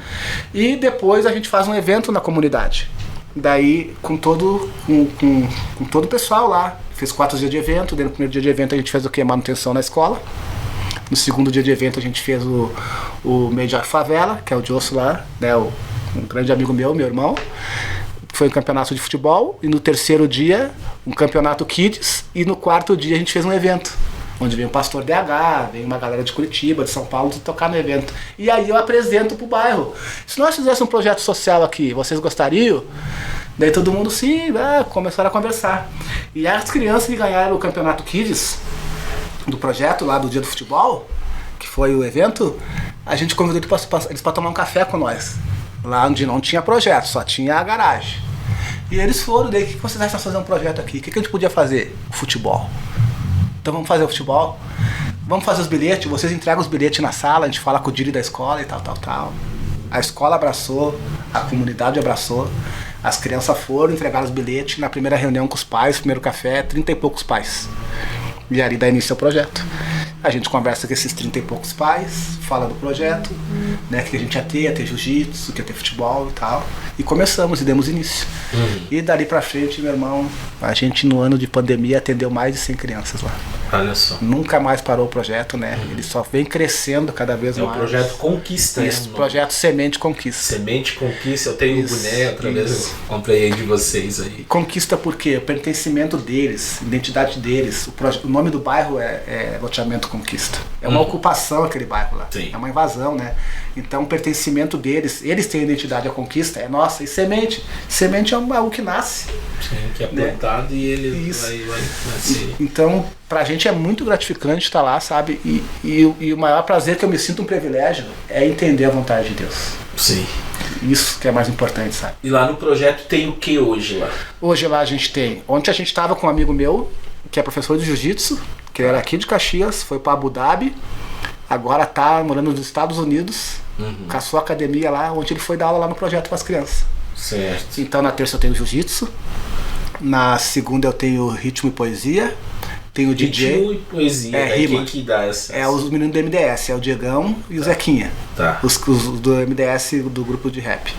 S3: e depois a gente faz um evento na comunidade. Daí, com todo o pessoal lá, fez 4 dias de evento, daí no primeiro dia de evento a gente fez o quê? Manutenção na escola. No segundo dia de evento a gente fez o Major Favela, que é o Josso lá, né? Um grande amigo meu irmão. Foi um campeonato de futebol. E no terceiro dia, um campeonato Kids. E no quarto dia a gente fez um evento, onde vem o pastor DH, vem uma galera de Curitiba, de São Paulo, tocar no evento. E aí eu apresento pro bairro. Se nós fizéssemos um projeto social aqui, vocês gostariam? Daí todo mundo sim, começaram a conversar. E as crianças que ganharam o campeonato Kids do projeto lá do dia do futebol, que foi o evento, a gente convidou eles para tomar um café com nós. Lá onde não tinha projeto, só tinha a garagem. E eles foram, daí, o que vocês acham de fazer um projeto aqui? O que a gente podia fazer? Futebol. Então vamos fazer o futebol? Vamos fazer os bilhetes, vocês entregam os bilhetes na sala, a gente fala com o Diri da escola e tal. A escola abraçou, a comunidade abraçou, as crianças foram entregar os bilhetes na primeira reunião com os pais, primeiro café, 30 e poucos pais. E ali dá início ao projeto. A gente conversa com esses 30 e poucos pais, fala do projeto, né, que a gente ia ter jiu-jitsu, que ia ter futebol e tal. E começamos e demos início. E dali pra frente, meu irmão, a gente no ano de pandemia atendeu mais de 100 crianças lá.
S2: Olha só.
S3: Nunca mais parou o projeto, né? Ele só vem crescendo cada vez mais.
S2: É o projeto Conquista,
S3: Isso, projeto Semente Conquista.
S2: Semente Conquista, eu tenho um boné, outra vez eu comprei aí de vocês aí.
S3: Conquista por quê? O pertencimento deles, identidade deles. O nome do bairro é Loteamento Conquista. É uma ocupação aquele bairro lá.
S2: Sim.
S3: É uma invasão, né? Então o pertencimento deles, eles têm a identidade, a conquista é nossa. E semente é algo que nasce.
S2: Sim, que é plantado, né? E ele vai nascer.
S3: Então, pra gente é muito gratificante estar lá, sabe? E o maior prazer que eu me sinto um privilégio é entender a vontade de Deus.
S2: Sim.
S3: Isso que é mais importante, sabe?
S2: E lá no projeto tem o que hoje lá?
S3: Hoje lá a gente tem... Ontem a gente estava com um amigo meu, que é professor de jiu-jitsu, que era aqui de Caxias, foi para Abu Dhabi, agora tá morando nos Estados Unidos, com a sua academia lá, onde ele foi dar aula lá no projeto para as crianças.
S2: Certo.
S3: Então na terça eu tenho jiu-jitsu, na segunda eu tenho ritmo e poesia, tenho DJ.
S2: Ritmo e poesia,
S3: rima.
S2: Quem que dá essa?
S3: É os meninos do MDS, é o Diegão e o Zequinha.
S2: Tá.
S3: Os do MDS, do grupo de rap.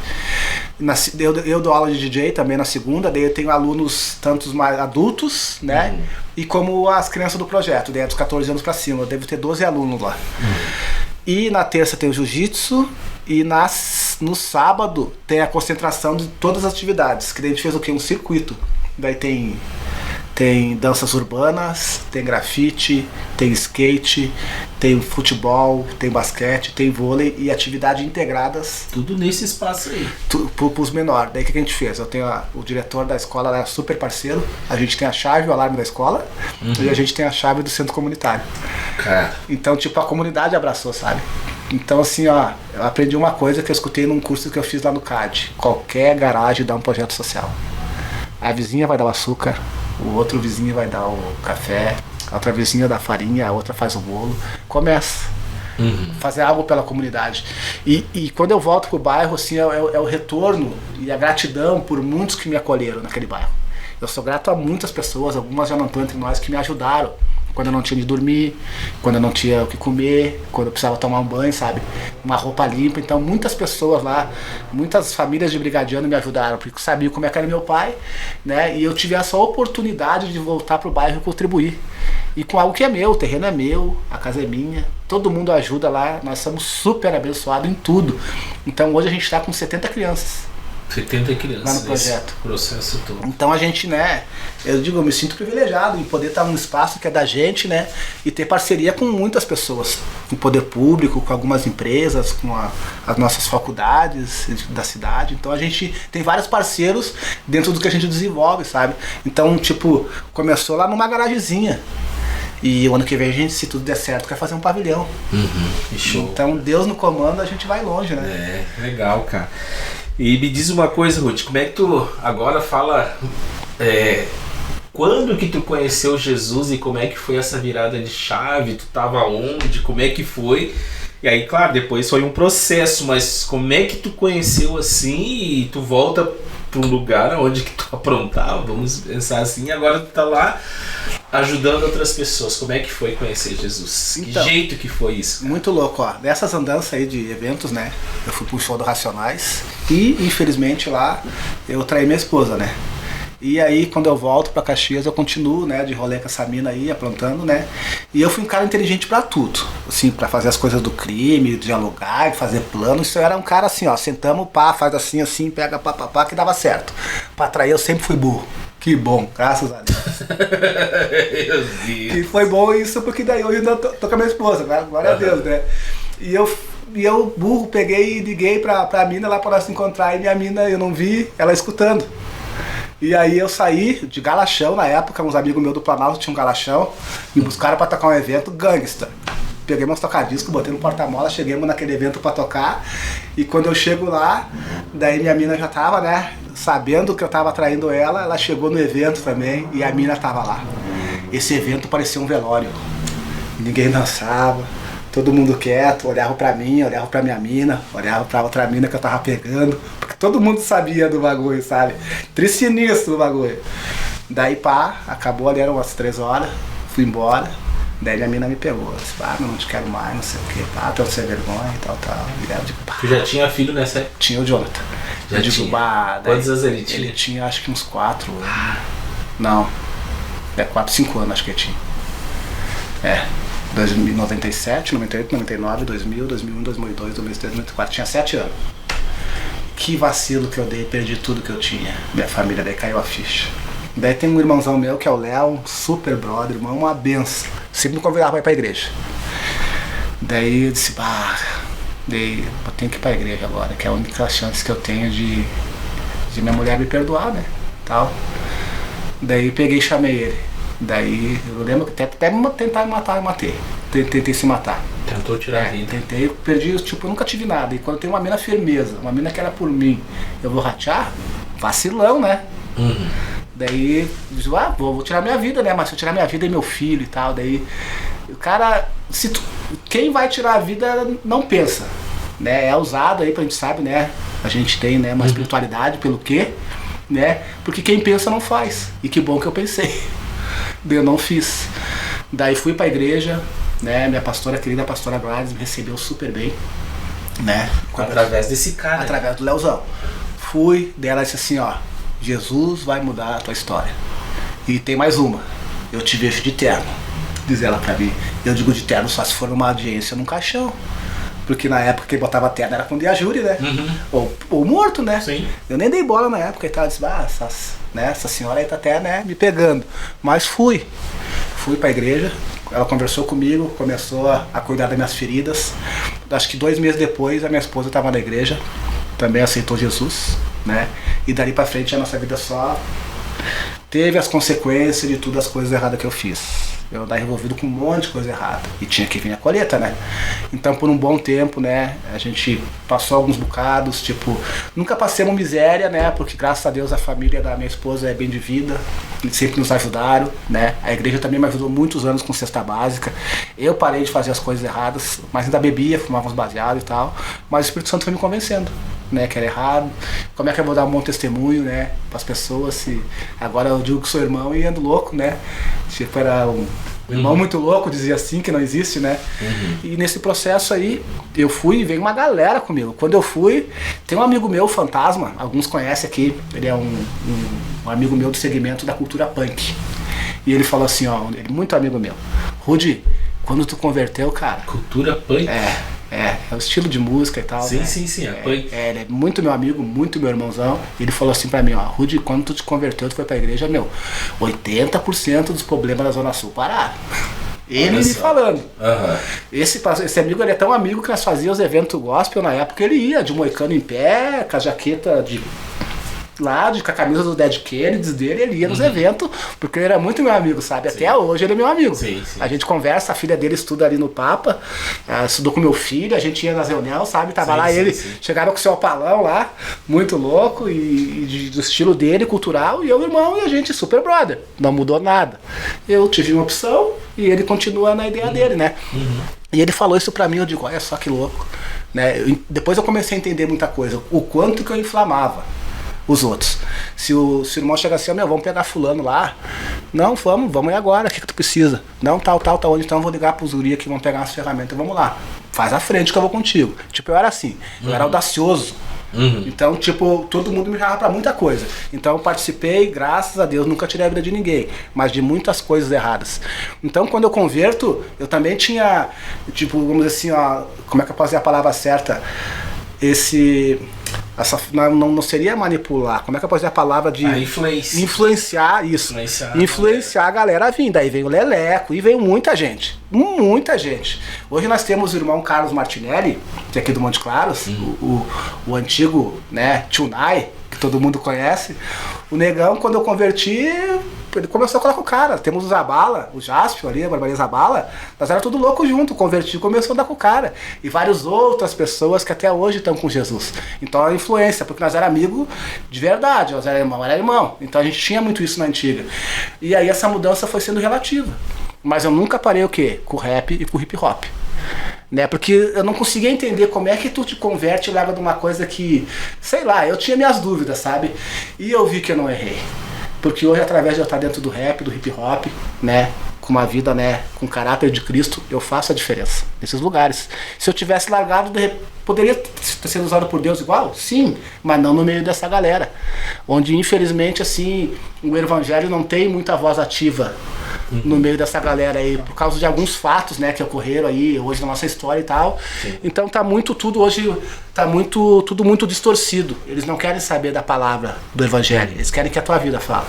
S3: Eu dou aula de DJ também na segunda, daí eu tenho alunos tantos mais adultos, né? E como as crianças do projeto, daí é dos 14 anos pra cima, eu devo ter 12 alunos lá. E na terça tem o jiu-jitsu e no sábado tem a concentração de todas as atividades, que daí a gente fez o quê? Um circuito. Daí tem danças urbanas, tem grafite, tem skate, tem futebol, tem basquete, tem vôlei e atividades integradas.
S2: Tudo nesse espaço aí.
S3: Para os menores. Daí o que a gente fez? Eu tenho o diretor da escola, é super parceiro. A gente tem a chave, o alarme da escola, e a gente tem a chave do centro comunitário.
S2: Cara.
S3: Então, tipo, a comunidade abraçou, sabe? Então, assim, ó, eu aprendi uma coisa que eu escutei num curso que eu fiz lá no CAD. Qualquer garagem dá um projeto social. A vizinha vai dar o açúcar, o outro vizinho vai dar o café, a outra vizinha dá a farinha, a outra faz o bolo. Começa. Fazer algo pela comunidade. E quando eu volto pro bairro, assim, é o retorno e a gratidão por muitos que me acolheram naquele bairro. Eu sou grato a muitas pessoas, algumas já não estão entre nós, que me ajudaram. Quando eu não tinha de dormir, quando eu não tinha o que comer, quando eu precisava tomar um banho, sabe? Uma roupa limpa. Então muitas pessoas lá, muitas famílias de brigadiano me ajudaram, porque sabiam como é que era meu pai, né? E eu tive essa oportunidade de voltar pro bairro e contribuir. E com algo que é meu, o terreno é meu, a casa é minha, todo mundo ajuda lá, nós somos super abençoados em tudo. Então hoje a gente está com 70 crianças.
S2: 70 crianças
S3: lá no projeto.
S2: Processo todo.
S3: Então a gente, né, eu me sinto privilegiado em poder estar num espaço que é da gente, né, e ter parceria com muitas pessoas, com o poder público, com algumas empresas, com as nossas faculdades da cidade. Então a gente tem vários parceiros dentro do que a gente desenvolve, sabe? Então, tipo, começou lá numa garagemzinha. E o ano que vem a gente, se tudo der certo, quer fazer um pavilhão.
S2: Que show.
S3: Então, Deus no comando, a gente vai longe, né?
S2: É, legal, cara. E me diz uma coisa, Ruth, como é que tu agora fala, quando que tu conheceu Jesus e como é que foi essa virada de chave? Tu tava onde? Como é que foi? E aí, claro, depois foi um processo, mas como é que tu conheceu assim e tu volta para um lugar onde que tu aprontava, vamos pensar assim, e agora tu tá lá ajudando outras pessoas. Como é que foi conhecer Jesus?
S3: Então,
S2: que jeito que foi isso, cara?
S3: Muito louco, ó. Nessas andanças aí de eventos, né? Eu fui pro show do Racionais e, infelizmente, lá eu traí minha esposa, né? E aí, quando eu volto pra Caxias, eu continuo, né, de rolê com essa mina aí, aprontando, né? E eu fui um cara inteligente pra tudo. Assim, pra fazer as coisas do crime, dialogar, fazer plano. Isso eu era um cara assim, ó, sentamos, pá, faz assim, assim, pega pá, pá, pá, que dava certo. Pra atrair, eu sempre fui burro. Que bom, graças a Deus.
S2: Meu Deus.
S3: E foi bom isso, porque daí eu ainda tô com a minha esposa, glória a Deus, né? E eu, burro, peguei e liguei pra mina lá pra nós se encontrar, e minha mina, eu não vi, ela escutando. E aí eu saí de Galachão na época, uns amigos meus do Planalto tinham um Galachão, me buscaram pra tocar um evento gangsta. Peguei meus tocadiscos, botei no porta-mola, chegamos naquele evento pra tocar, e quando eu chego lá, daí minha mina já tava, né, sabendo que eu tava traindo ela chegou no evento também, e a mina tava lá. Esse evento parecia um velório, ninguém dançava, todo mundo quieto, olhava pra mim, olhava pra minha mina, olhava pra outra mina que eu tava pegando, porque todo mundo sabia do bagulho, sabe? Sinistro do bagulho. Daí pá, acabou ali, eram umas 3 horas, fui embora. Daí minha mina me pegou, disse, não te quero mais, não sei o que, pá, tô sem vergonha e tal. E daí eu digo, pá.
S2: Tu já tinha filho nessa época?
S3: Tinha o Jonathan.
S2: Já
S3: eu digo,
S2: tinha.
S3: Daí,
S2: quantos anos ele tinha?
S3: Ele tinha acho que uns 4 anos. Não. 4, 5 anos acho que ele tinha. 97, 98, 99, 2000, 2001, 2002, 2003, 2004. Tinha 7 anos. Que vacilo que eu dei, perdi tudo que eu tinha. Minha família, daí caiu a ficha. Daí tem um irmãozão meu que é o Léo, um super brother, irmão, uma benção. Sempre me convidava pra ir pra igreja. Daí eu disse, daí eu tenho que ir pra igreja agora, que é a única chance que eu tenho de minha mulher me perdoar, né? Tal. Daí peguei e chamei ele. Daí eu lembro que até tentar me matar, eu matei. Tentei se matar.
S2: Tentou tirar a vida.
S3: Tentei, perdi, tipo, eu nunca tive nada. E quando tem uma mina firmeza, uma mina que era por mim, eu vou ratear? Vacilão, né?
S2: Uhum.
S3: Daí, vou tirar minha vida, né? Mas se eu tirar minha vida é meu filho e tal. Daí, o cara, quem vai tirar a vida não pensa, né? É usado aí, a gente sabe, né? A gente tem, né, uma espiritualidade pelo quê, né? Porque quem pensa não faz. E que bom que eu pensei. Daí eu não fiz. Daí fui pra igreja, né? Minha pastora, querida pastora Gladys, me recebeu super bem, né?
S2: Através desse cara.
S3: Através do Leozão. Fui, daí ela disse assim, ó, Jesus vai mudar a tua história. E tem mais uma, eu te vejo de terno, diz ela pra mim. Eu digo de terno só se for numa audiência num caixão. Porque na época quem botava terno era com Diajure, né? Ou morto, né?
S2: Sim.
S3: Eu nem dei bola na época e tal, disse, essa senhora aí tá até, né, me pegando. Mas fui pra igreja, ela conversou comigo, começou a cuidar das minhas feridas. Acho que 2 meses depois a minha esposa estava na igreja, também aceitou Jesus, né? E dali pra frente a nossa vida só teve as consequências de todas as coisas erradas que eu fiz. Eu andava envolvido com um monte de coisa errada. E tinha que vir a colheita, né? Então por um bom tempo, né, a gente passou alguns bocados, tipo, nunca passemos miséria, né? Porque graças a Deus a família da minha esposa é bem de vida, eles sempre nos ajudaram, né? A igreja também me ajudou muitos anos com cesta básica. Eu parei de fazer as coisas erradas, mas ainda bebia, fumava uns baseados e tal. Mas o Espírito Santo foi me convencendo, né, que era errado. Como é que eu vou dar um bom testemunho, né, para as pessoas se agora eu digo que sou irmão e ando louco, né? Tipo, era um irmão muito louco, dizia assim, que não existe, né? E nesse processo aí, eu fui e veio uma galera comigo. Quando eu fui, tem um amigo meu, Fantasma, alguns conhecem aqui, ele é um amigo meu do segmento da cultura punk. E ele falou assim, ó, ele muito amigo meu, Rudy, quando tu converteu, cara...
S2: Cultura punk?
S3: É o estilo de música e tal.
S2: Sim,
S3: né?
S2: sim,
S3: ele é muito meu amigo, muito meu irmãozão. Ele falou assim pra mim, ó, Rudy, quando tu te converteu, tu foi pra igreja, 80% dos problemas da Zona Sul pararam. Ele me falando. Esse amigo, ele é tão amigo que nós fazíamos eventos gospel na época, ele ia de moicano em pé, com a jaqueta com a camisa do Dead Kennedys dele, ele ia nos eventos, porque ele era muito meu amigo, sabe?
S2: Sim.
S3: Até hoje ele é meu amigo.
S2: Sim.
S3: A gente conversa, a filha dele estuda ali no Papa, estudou com meu filho, a gente ia nas reuniões, sabe? Tava lá ele, chegava com o seu opalão lá, muito louco, e do estilo dele, cultural, e eu, irmão, e a gente super brother. Não mudou nada. Eu tive uma opção, e ele continua na ideia dele, né? E ele falou isso pra mim, eu digo, olha só que louco. Né? Depois eu comecei a entender muita coisa, o quanto que eu inflamava os outros. Se o irmão chega assim, vamos pegar fulano lá. Não, vamos ir agora, o que tu precisa? Não, tal, onde? Então eu vou ligar pros guri que vão pegar as ferramentas, vamos lá. Faz a frente que eu vou contigo. Tipo, eu era assim, eu era audacioso, Então, tipo, todo mundo me chamava pra muita coisa. Então eu participei, graças a Deus, nunca tirei a vida de ninguém, mas de muitas coisas erradas. Então quando eu converto, eu também tinha, tipo, vamos dizer assim, ó, como é que eu posso dizer a palavra certa? Não seria manipular, como é que eu posso dizer a palavra de influenciar isso? Influenciar a galera a vir. Daí veio o Leleco e veio muita gente. Muita gente. Hoje nós temos o irmão Carlos Martinelli, que é aqui do Monte Claros, o antigo, né, Tunai, que todo mundo conhece. O negão, quando eu converti, ele começou a colar com o cara. Temos o Zabala, o Jaspio ali, a Barbaria Zabala. Nós era tudo louco junto. Converti, começou a andar com o cara. E várias outras pessoas que até hoje estão com Jesus. Então a influência, porque nós era amigo de verdade. Nós era irmão. Então a gente tinha muito isso na antiga. E aí essa mudança foi sendo relativa. Mas eu nunca parei o quê? Com o rap e com o hip hop. Né? Porque eu não conseguia entender como é que tu te converte e leva de uma coisa que, sei lá, eu tinha minhas dúvidas, sabe? E eu vi que eu não errei. Porque hoje, através de eu estar dentro do rap, do hip hop, né, com uma vida, né, com caráter de Cristo, eu faço a diferença nesses lugares. Se eu tivesse largado, poderia ter sido usado por Deus igual? Sim, mas não no meio dessa galera. Onde, infelizmente, assim, o evangelho não tem muita voz ativa no meio dessa galera aí, por causa de alguns fatos, né, que ocorreram aí hoje na nossa história e tal. Sim. Então tá muito tudo hoje, tudo muito distorcido. Eles não querem saber da palavra do evangelho, eles querem que a tua vida fale.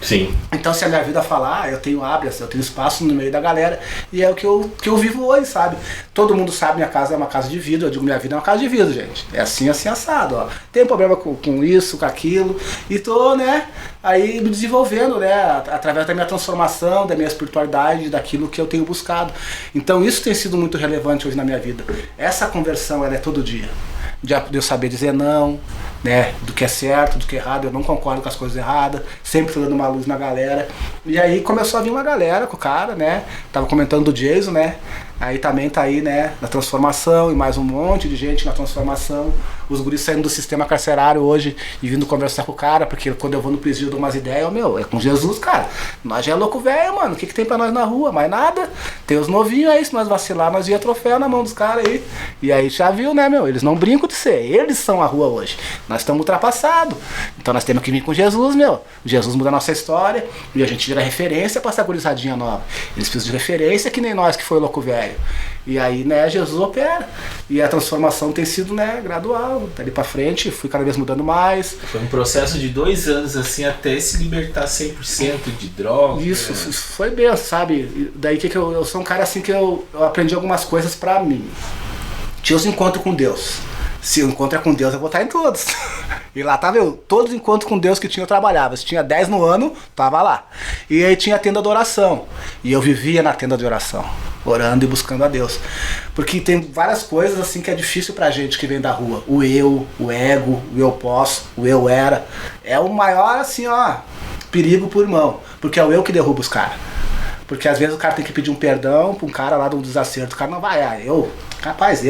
S2: Sim.
S3: Então se a minha vida falar, eu tenho hábitos, eu tenho espaço no meio da galera, e é o que eu vivo hoje, sabe? Todo mundo sabe, minha casa é uma casa de vidro, eu digo minha vida é uma casa de vidro, gente. É assim assado, ó. Tem problema com isso, com aquilo, e tô, né, aí me desenvolvendo, né, através da minha transformação, da minha espiritualidade, daquilo que eu tenho buscado. Então isso tem sido muito relevante hoje na minha vida. Essa conversão, ela é todo dia. De eu saber dizer não, né, do que é certo, do que é errado, eu não concordo com as coisas erradas, sempre tô dando uma luz na galera. E aí começou a vir uma galera com o cara, né, tava comentando do Jason, né, aí também tá aí, né, na transformação, e mais um monte de gente na transformação. Os guris saindo do sistema carcerário hoje e vindo conversar com o cara, porque quando eu vou no presídio eu dou umas ideias, é com Jesus, cara. Nós já é louco velho, mano, o que tem pra nós na rua? Mais nada. Tem os novinhos aí, se nós vacilar, nós ia troféu na mão dos caras aí. E aí já viu, né, eles não brincam de ser, eles são a rua hoje. Nós estamos ultrapassados. Então nós temos que vir com Jesus, Jesus muda a nossa história e a gente vira referência pra essa gurizadinha nova. Eles precisam de referência que nem nós que foi louco velho. E aí, né, Jesus opera. E a transformação tem sido, né, gradual. Dali pra frente, fui cada vez mudando mais.
S2: Foi um processo de 2 anos, assim, até se libertar 100% de droga.
S3: Isso foi bem, sabe? Daí que eu sou um cara assim que eu aprendi algumas coisas pra mim. Tinha os encontros com Deus. Se o encontro é com Deus, eu vou estar em todos. E lá tava eu, todos os encontros com Deus que tinha eu trabalhava. Se tinha 10 no ano, tava lá. E aí tinha a tenda de oração. E eu vivia na tenda de oração, orando e buscando a Deus. Porque tem várias coisas assim que é difícil pra gente que vem da rua. O eu, o ego, o eu posso, o eu era. É o maior, assim, ó, perigo pro irmão. Porque é o eu que derruba os caras. Porque às vezes o cara tem que pedir um perdão pra um cara lá de um desacerto. O cara não vai, eu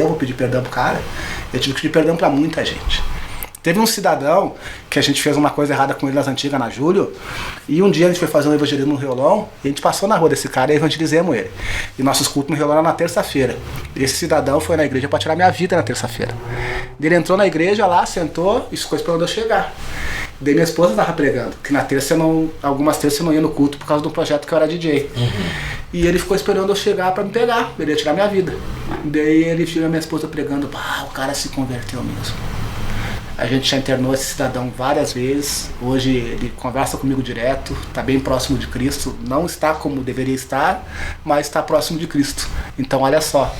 S3: vou pedir perdão pro cara. Eu tive que pedir perdão pra muita gente. Teve um cidadão que a gente fez uma coisa errada com ele nas antigas, na Júlio, e um dia a gente foi fazer um evangelismo no Riolão, e a gente passou na rua desse cara e evangelizamos ele. E nossos cultos no Riolão eram na terça-feira. Esse cidadão foi na igreja pra tirar minha vida na terça-feira. Ele entrou na igreja lá, sentou e ficou esperando eu chegar. Daí minha esposa tava pregando, que na terça algumas terças eu não ia no culto por causa do projeto que eu era DJ. E ele ficou esperando eu chegar pra me pegar, ele ia tirar minha vida. Daí ele viu a minha esposa pregando, o cara se converteu mesmo. A gente já internou esse cidadão várias vezes, hoje ele conversa comigo direto, está bem próximo de Cristo, não está como deveria estar, mas está próximo de Cristo. Então olha só,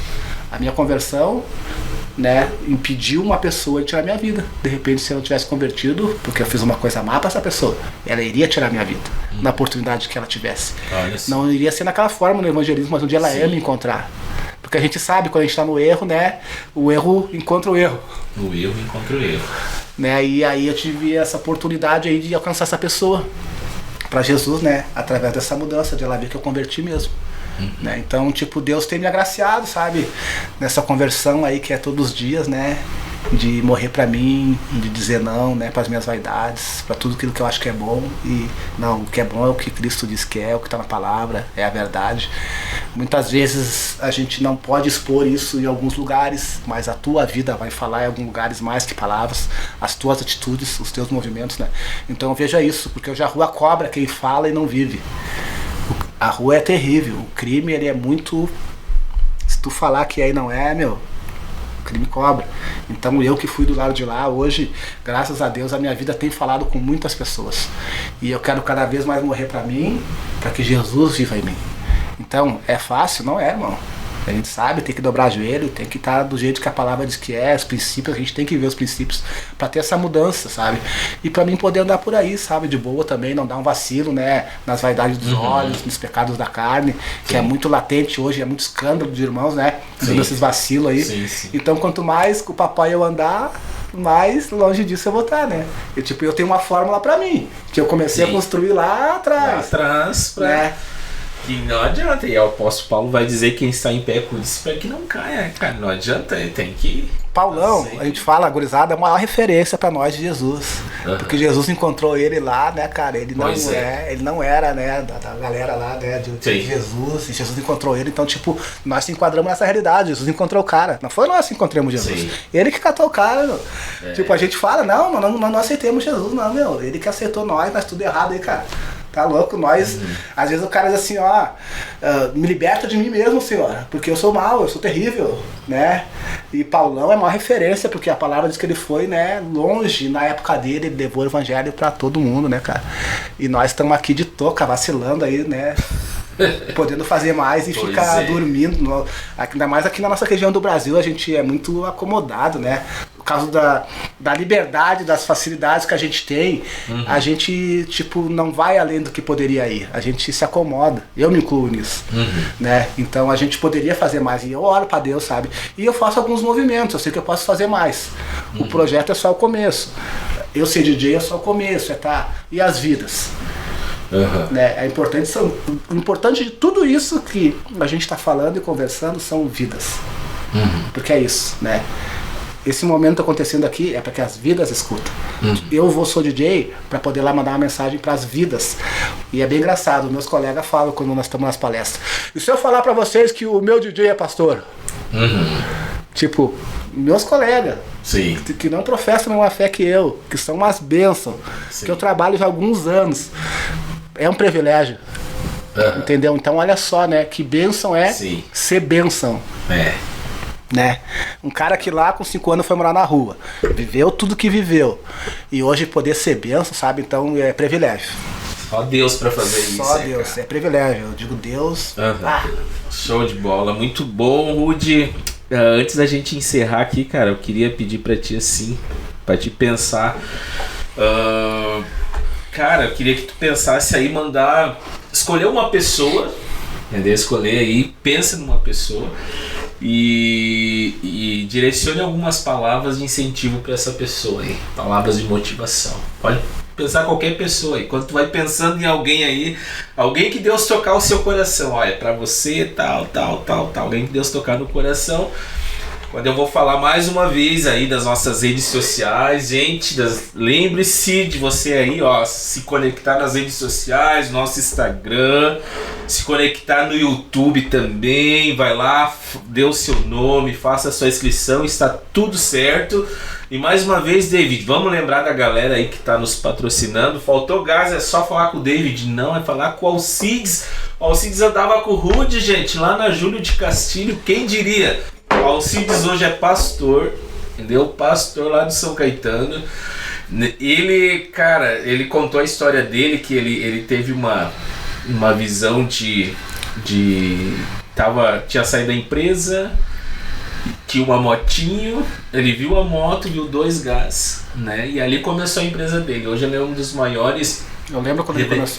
S3: a minha conversão, né, impediu uma pessoa de tirar minha vida. De repente, se eu não tivesse convertido, porque eu fiz uma coisa má para essa pessoa, ela iria tirar minha vida, na oportunidade que ela tivesse. Não iria ser naquela forma no evangelismo, mas um dia ela ia me encontrar. Porque a gente sabe, quando a gente está no erro, né, o erro encontra o erro.
S2: O erro encontra o erro.
S3: Né, e aí eu tive essa oportunidade aí de alcançar essa pessoa para Jesus, né, através dessa mudança, de ela ver que eu converti mesmo. Né, então, tipo, Deus tem me agraciado, sabe, nessa conversão aí que é todos os dias, né, de morrer pra mim, de dizer não, né, pras minhas vaidades, pra tudo aquilo que eu acho que é bom. E não, o que é bom é o que Cristo diz que é, o que tá na palavra, é a verdade. Muitas vezes a gente não pode expor isso em alguns lugares, mas a tua vida vai falar em alguns lugares mais que palavras, as tuas atitudes, os teus movimentos, né? Então veja isso, porque hoje a rua cobra quem fala e não vive. A rua é terrível, o crime ele é muito... Se tu falar que aí não é, meu, o crime cobra. Então eu que fui do lado de lá, hoje, graças a Deus, a minha vida tem falado com muitas pessoas. E eu quero cada vez mais morrer pra mim, pra que Jesus viva em mim. Então, é fácil? Não é, irmão. A gente sabe, tem que dobrar joelho, tem que estar do jeito que a palavra diz que é, os princípios, a gente tem que ver os princípios pra ter essa mudança, sabe? E pra mim poder andar por aí, sabe? De boa também, não dar um vacilo, né? Nas vaidades dos olhos, nos pecados da carne, que é muito latente hoje, é muito escândalo de irmãos, né? Fazendo esses vacilos aí.
S2: Sim.
S3: Então, quanto mais com o papai eu andar, mais longe disso eu vou estar, né? Eu tenho uma fórmula pra mim, que eu comecei a construir lá atrás.
S2: Né? Que não adianta, e o apóstolo Paulo vai dizer quem está em pé com isso para que não caia, cara, não adianta, ele tem que...
S3: Paulão, a gente fala, a gurizada é a maior referência pra nós de Jesus, porque Jesus encontrou ele lá, né, cara, ele não era, né, da galera lá, né, de Jesus, e Jesus encontrou ele, então, tipo, nós se enquadramos nessa realidade, Jesus encontrou o cara, não foi nós que encontramos Jesus, ele que catou o cara, meu. Tipo, a gente fala, não aceitemos Jesus, não, meu, ele que aceitou nós tudo errado aí, cara. Tá louco? Nós, às vezes o cara diz assim, ó, me liberta de mim mesmo, Senhor, porque eu sou mau, eu sou terrível, né? E Paulão é uma referência, porque a palavra diz que ele foi, né, longe, na época dele, ele levou o evangelho pra todo mundo, né, cara? E nós estamos aqui de toca, vacilando aí, né? Podendo fazer mais e ficar dormindo. Ainda mais aqui na nossa região do Brasil, a gente é muito acomodado, né? Por causa da liberdade, das facilidades que a gente tem, a gente, tipo, não vai além do que poderia ir. A gente se acomoda. Eu me incluo nisso, né? Então a gente poderia fazer mais. E eu oro pra Deus, sabe? E eu faço alguns movimentos, eu sei que eu posso fazer mais. O projeto é só o começo. Eu ser DJ é só o começo, E as vidas? Né? O importante de tudo isso que a gente está falando e conversando são vidas. Porque é isso, né? Esse momento acontecendo aqui é para que as vidas escutam. Eu sou DJ para poder lá mandar uma mensagem para as vidas. E é bem engraçado, meus colegas falam quando nós estamos nas palestras. E se eu falar para vocês que o meu DJ é pastor? Tipo, meus colegas que não professam a mesma fé que eu, que são umas bênçãos, que eu trabalho já há alguns anos. É um privilégio, entendeu? Então olha só, né? Que bênção é ser bênção. Né? Um cara que lá com 5 anos foi morar na rua, viveu tudo que viveu, e hoje poder ser bênção, sabe? Então é privilégio.
S2: Só Deus pra fazer isso.
S3: Só Deus, cara. É privilégio. Eu digo Deus.
S2: Show de bola, muito bom, Rudy. Antes da gente encerrar aqui, cara, eu queria pedir pra ti assim, pra te pensar. Cara, eu queria que tu pensasse aí, escolher uma pessoa, entendeu? Escolher aí, pensa numa pessoa e direcione algumas palavras de incentivo para essa pessoa aí, palavras de motivação. Pode pensar qualquer pessoa aí, quando tu vai pensando em alguém aí, alguém que Deus tocar o seu coração, olha, para você, tal, alguém que Deus tocar no coração. Quando eu vou falar mais uma vez aí das nossas redes sociais, gente, lembre-se de você aí, ó, se conectar nas redes sociais, nosso Instagram, se conectar no YouTube também, vai lá, dê o seu nome, faça a sua inscrição, está tudo certo. E mais uma vez, David, vamos lembrar da galera aí que está nos patrocinando. Faltou gás, é só falar com o David, não, é falar com o Alcides. O Alcides andava com o Rudy, gente, lá na Júlio de Castilho, quem diria? O Alcides hoje é pastor, entendeu? Pastor lá de São Caetano. Ele, cara, ele contou a história dele, que ele teve uma visão tinha saído da empresa, tinha uma motinho, ele viu a moto, viu 2 gás, né? E ali começou a empresa dele. Hoje ele é um dos maiores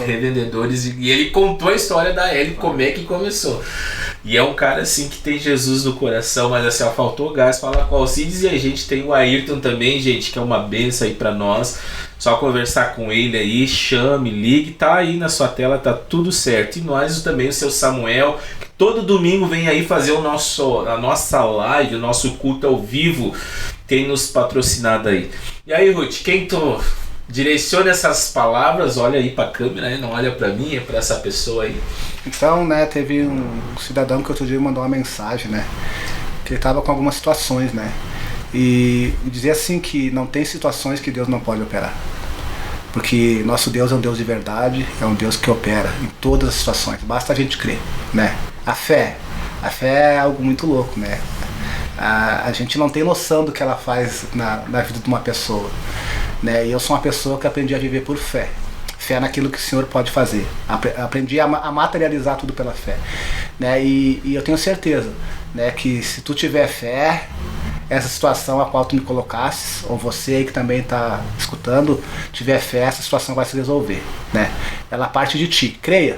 S2: revendedores, e ele contou a história da L, como é que começou. E é um cara assim que tem Jesus no coração, mas assim, ó, faltou gás, falar com o Alcides. E a gente tem o Ayrton também, gente, que é uma benção aí pra nós. Só conversar com ele aí, chame, ligue, tá aí na sua tela, tá tudo certo. E nós também, o seu Samuel, que todo domingo vem aí fazer a nossa live, o nosso culto ao vivo, tem nos patrocinado aí. E aí, Ruth, quem tu direciona essas palavras, olha aí pra câmera, né? Não olha pra mim, é pra essa pessoa aí.
S3: Então, né, teve um cidadão que outro dia mandou uma mensagem, né, que ele tava com algumas situações, né, e dizia assim que não tem situações que Deus não pode operar. Porque nosso Deus é um Deus de verdade, é um Deus que opera em todas as situações, basta a gente crer, né. A fé é algo muito louco, né. A gente não tem noção do que ela faz na vida de uma pessoa, né, e eu sou uma pessoa que aprendi a viver por fé. Fé naquilo que o Senhor pode fazer. Aprendi a materializar tudo pela fé, né? E eu tenho certeza, né, que se tu tiver fé, essa situação a qual tu me colocasses, ou você aí que também está escutando, tiver fé, essa situação vai se resolver, né? Ela parte de ti. Creia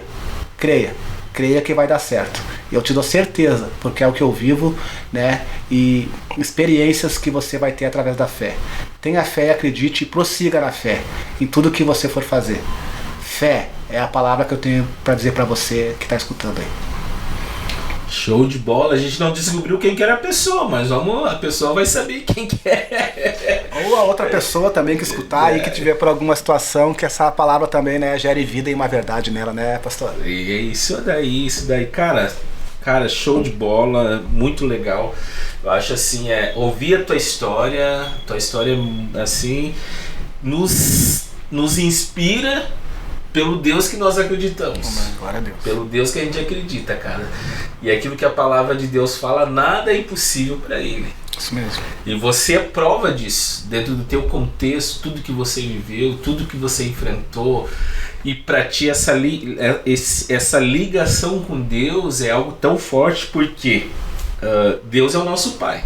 S3: que vai dar certo. Eu te dou certeza, porque é o que eu vivo, né? E experiências que você vai ter através da fé. Tenha fé, acredite e prossiga na fé em tudo que você for fazer. Fé é a palavra que eu tenho para dizer para você que está escutando aí.
S2: Show de bola, a gente não descobriu quem que era a pessoa, mas a pessoa vai saber quem que é.
S3: Ou a outra pessoa também que escutar e que tiver por alguma situação que essa palavra também, né, gere vida e uma verdade nela, né, pastor?
S2: É isso daí, cara, show de bola, muito legal. Eu acho assim, ouvir a tua história assim, nos inspira pelo Deus que nós acreditamos.
S3: Glória a Deus.
S2: Pelo Deus que a gente acredita, cara. E aquilo que a palavra de Deus fala, nada é impossível para Ele.
S3: Isso mesmo.
S2: E você é prova disso, dentro do teu contexto, tudo que você viveu, tudo que você enfrentou. E para ti essa ligação com Deus é algo tão forte porque Deus é o nosso Pai.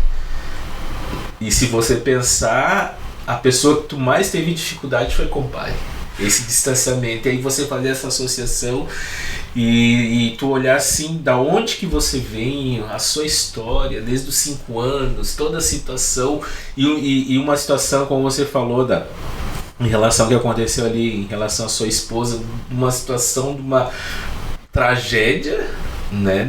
S2: E se você pensar, a pessoa que tu mais teve dificuldade foi com o Pai. Esse distanciamento, e aí você fazer essa associação e tu olhar assim, da onde que você vem, a sua história, desde os 5 anos, toda a situação, e uma situação, como você falou, em relação ao que aconteceu ali, em relação à sua esposa, uma situação de uma tragédia, né,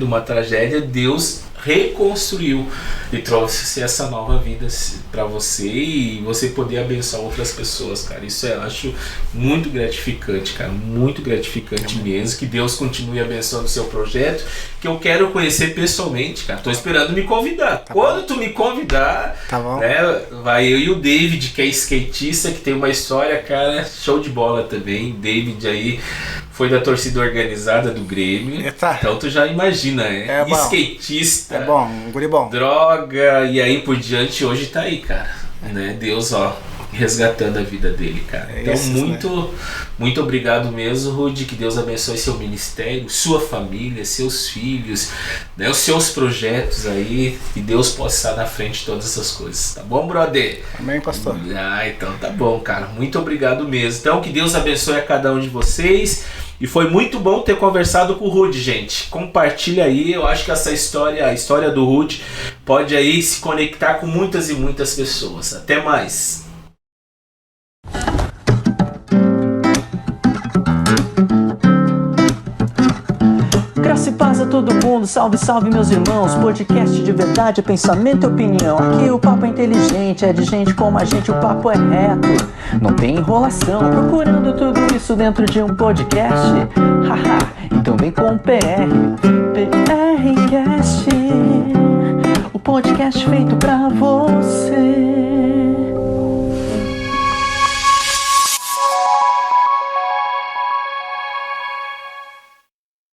S2: Deus reconstruiu e trouxe essa nova vida para você e você poder abençoar outras pessoas, cara. Isso eu acho muito gratificante, cara, muito gratificante mesmo. Que Deus continue abençoando o seu projeto, que eu quero conhecer pessoalmente, cara. Tô esperando me convidar. Quando tu me convidar, né, vai eu e o David, que é skatista, que tem uma história, cara, show de bola também. David aí foi da torcida organizada do Grêmio.
S3: Eita.
S2: Então tu já imagina, né? Skatista.
S3: É bom, um guri bom.
S2: Droga, e aí por diante, hoje tá aí, cara. Né? Deus, resgatando a vida dele, cara. Então, muito obrigado mesmo, Rudy. Que Deus abençoe seu ministério, sua família, seus filhos, né? Os seus projetos aí. Que Deus possa estar na frente de todas essas coisas. Tá bom, brother?
S3: Amém, pastor.
S2: Então tá bom, cara. Muito obrigado mesmo. Então, que Deus abençoe a cada um de vocês. E foi muito bom ter conversado com o Rudy, gente. Compartilha aí, eu acho que essa história, a história do Rudy, pode aí se conectar com muitas e muitas pessoas. Até mais.
S1: Graça e paz a todo mundo, salve, salve meus irmãos. Podcast de verdade, é pensamento e opinião. Aqui o papo é inteligente, é de gente como a gente, o papo é reto. Não tem enrolação, procurando tudo isso dentro de um podcast. Haha, então vem com o PRCast, o podcast feito pra você.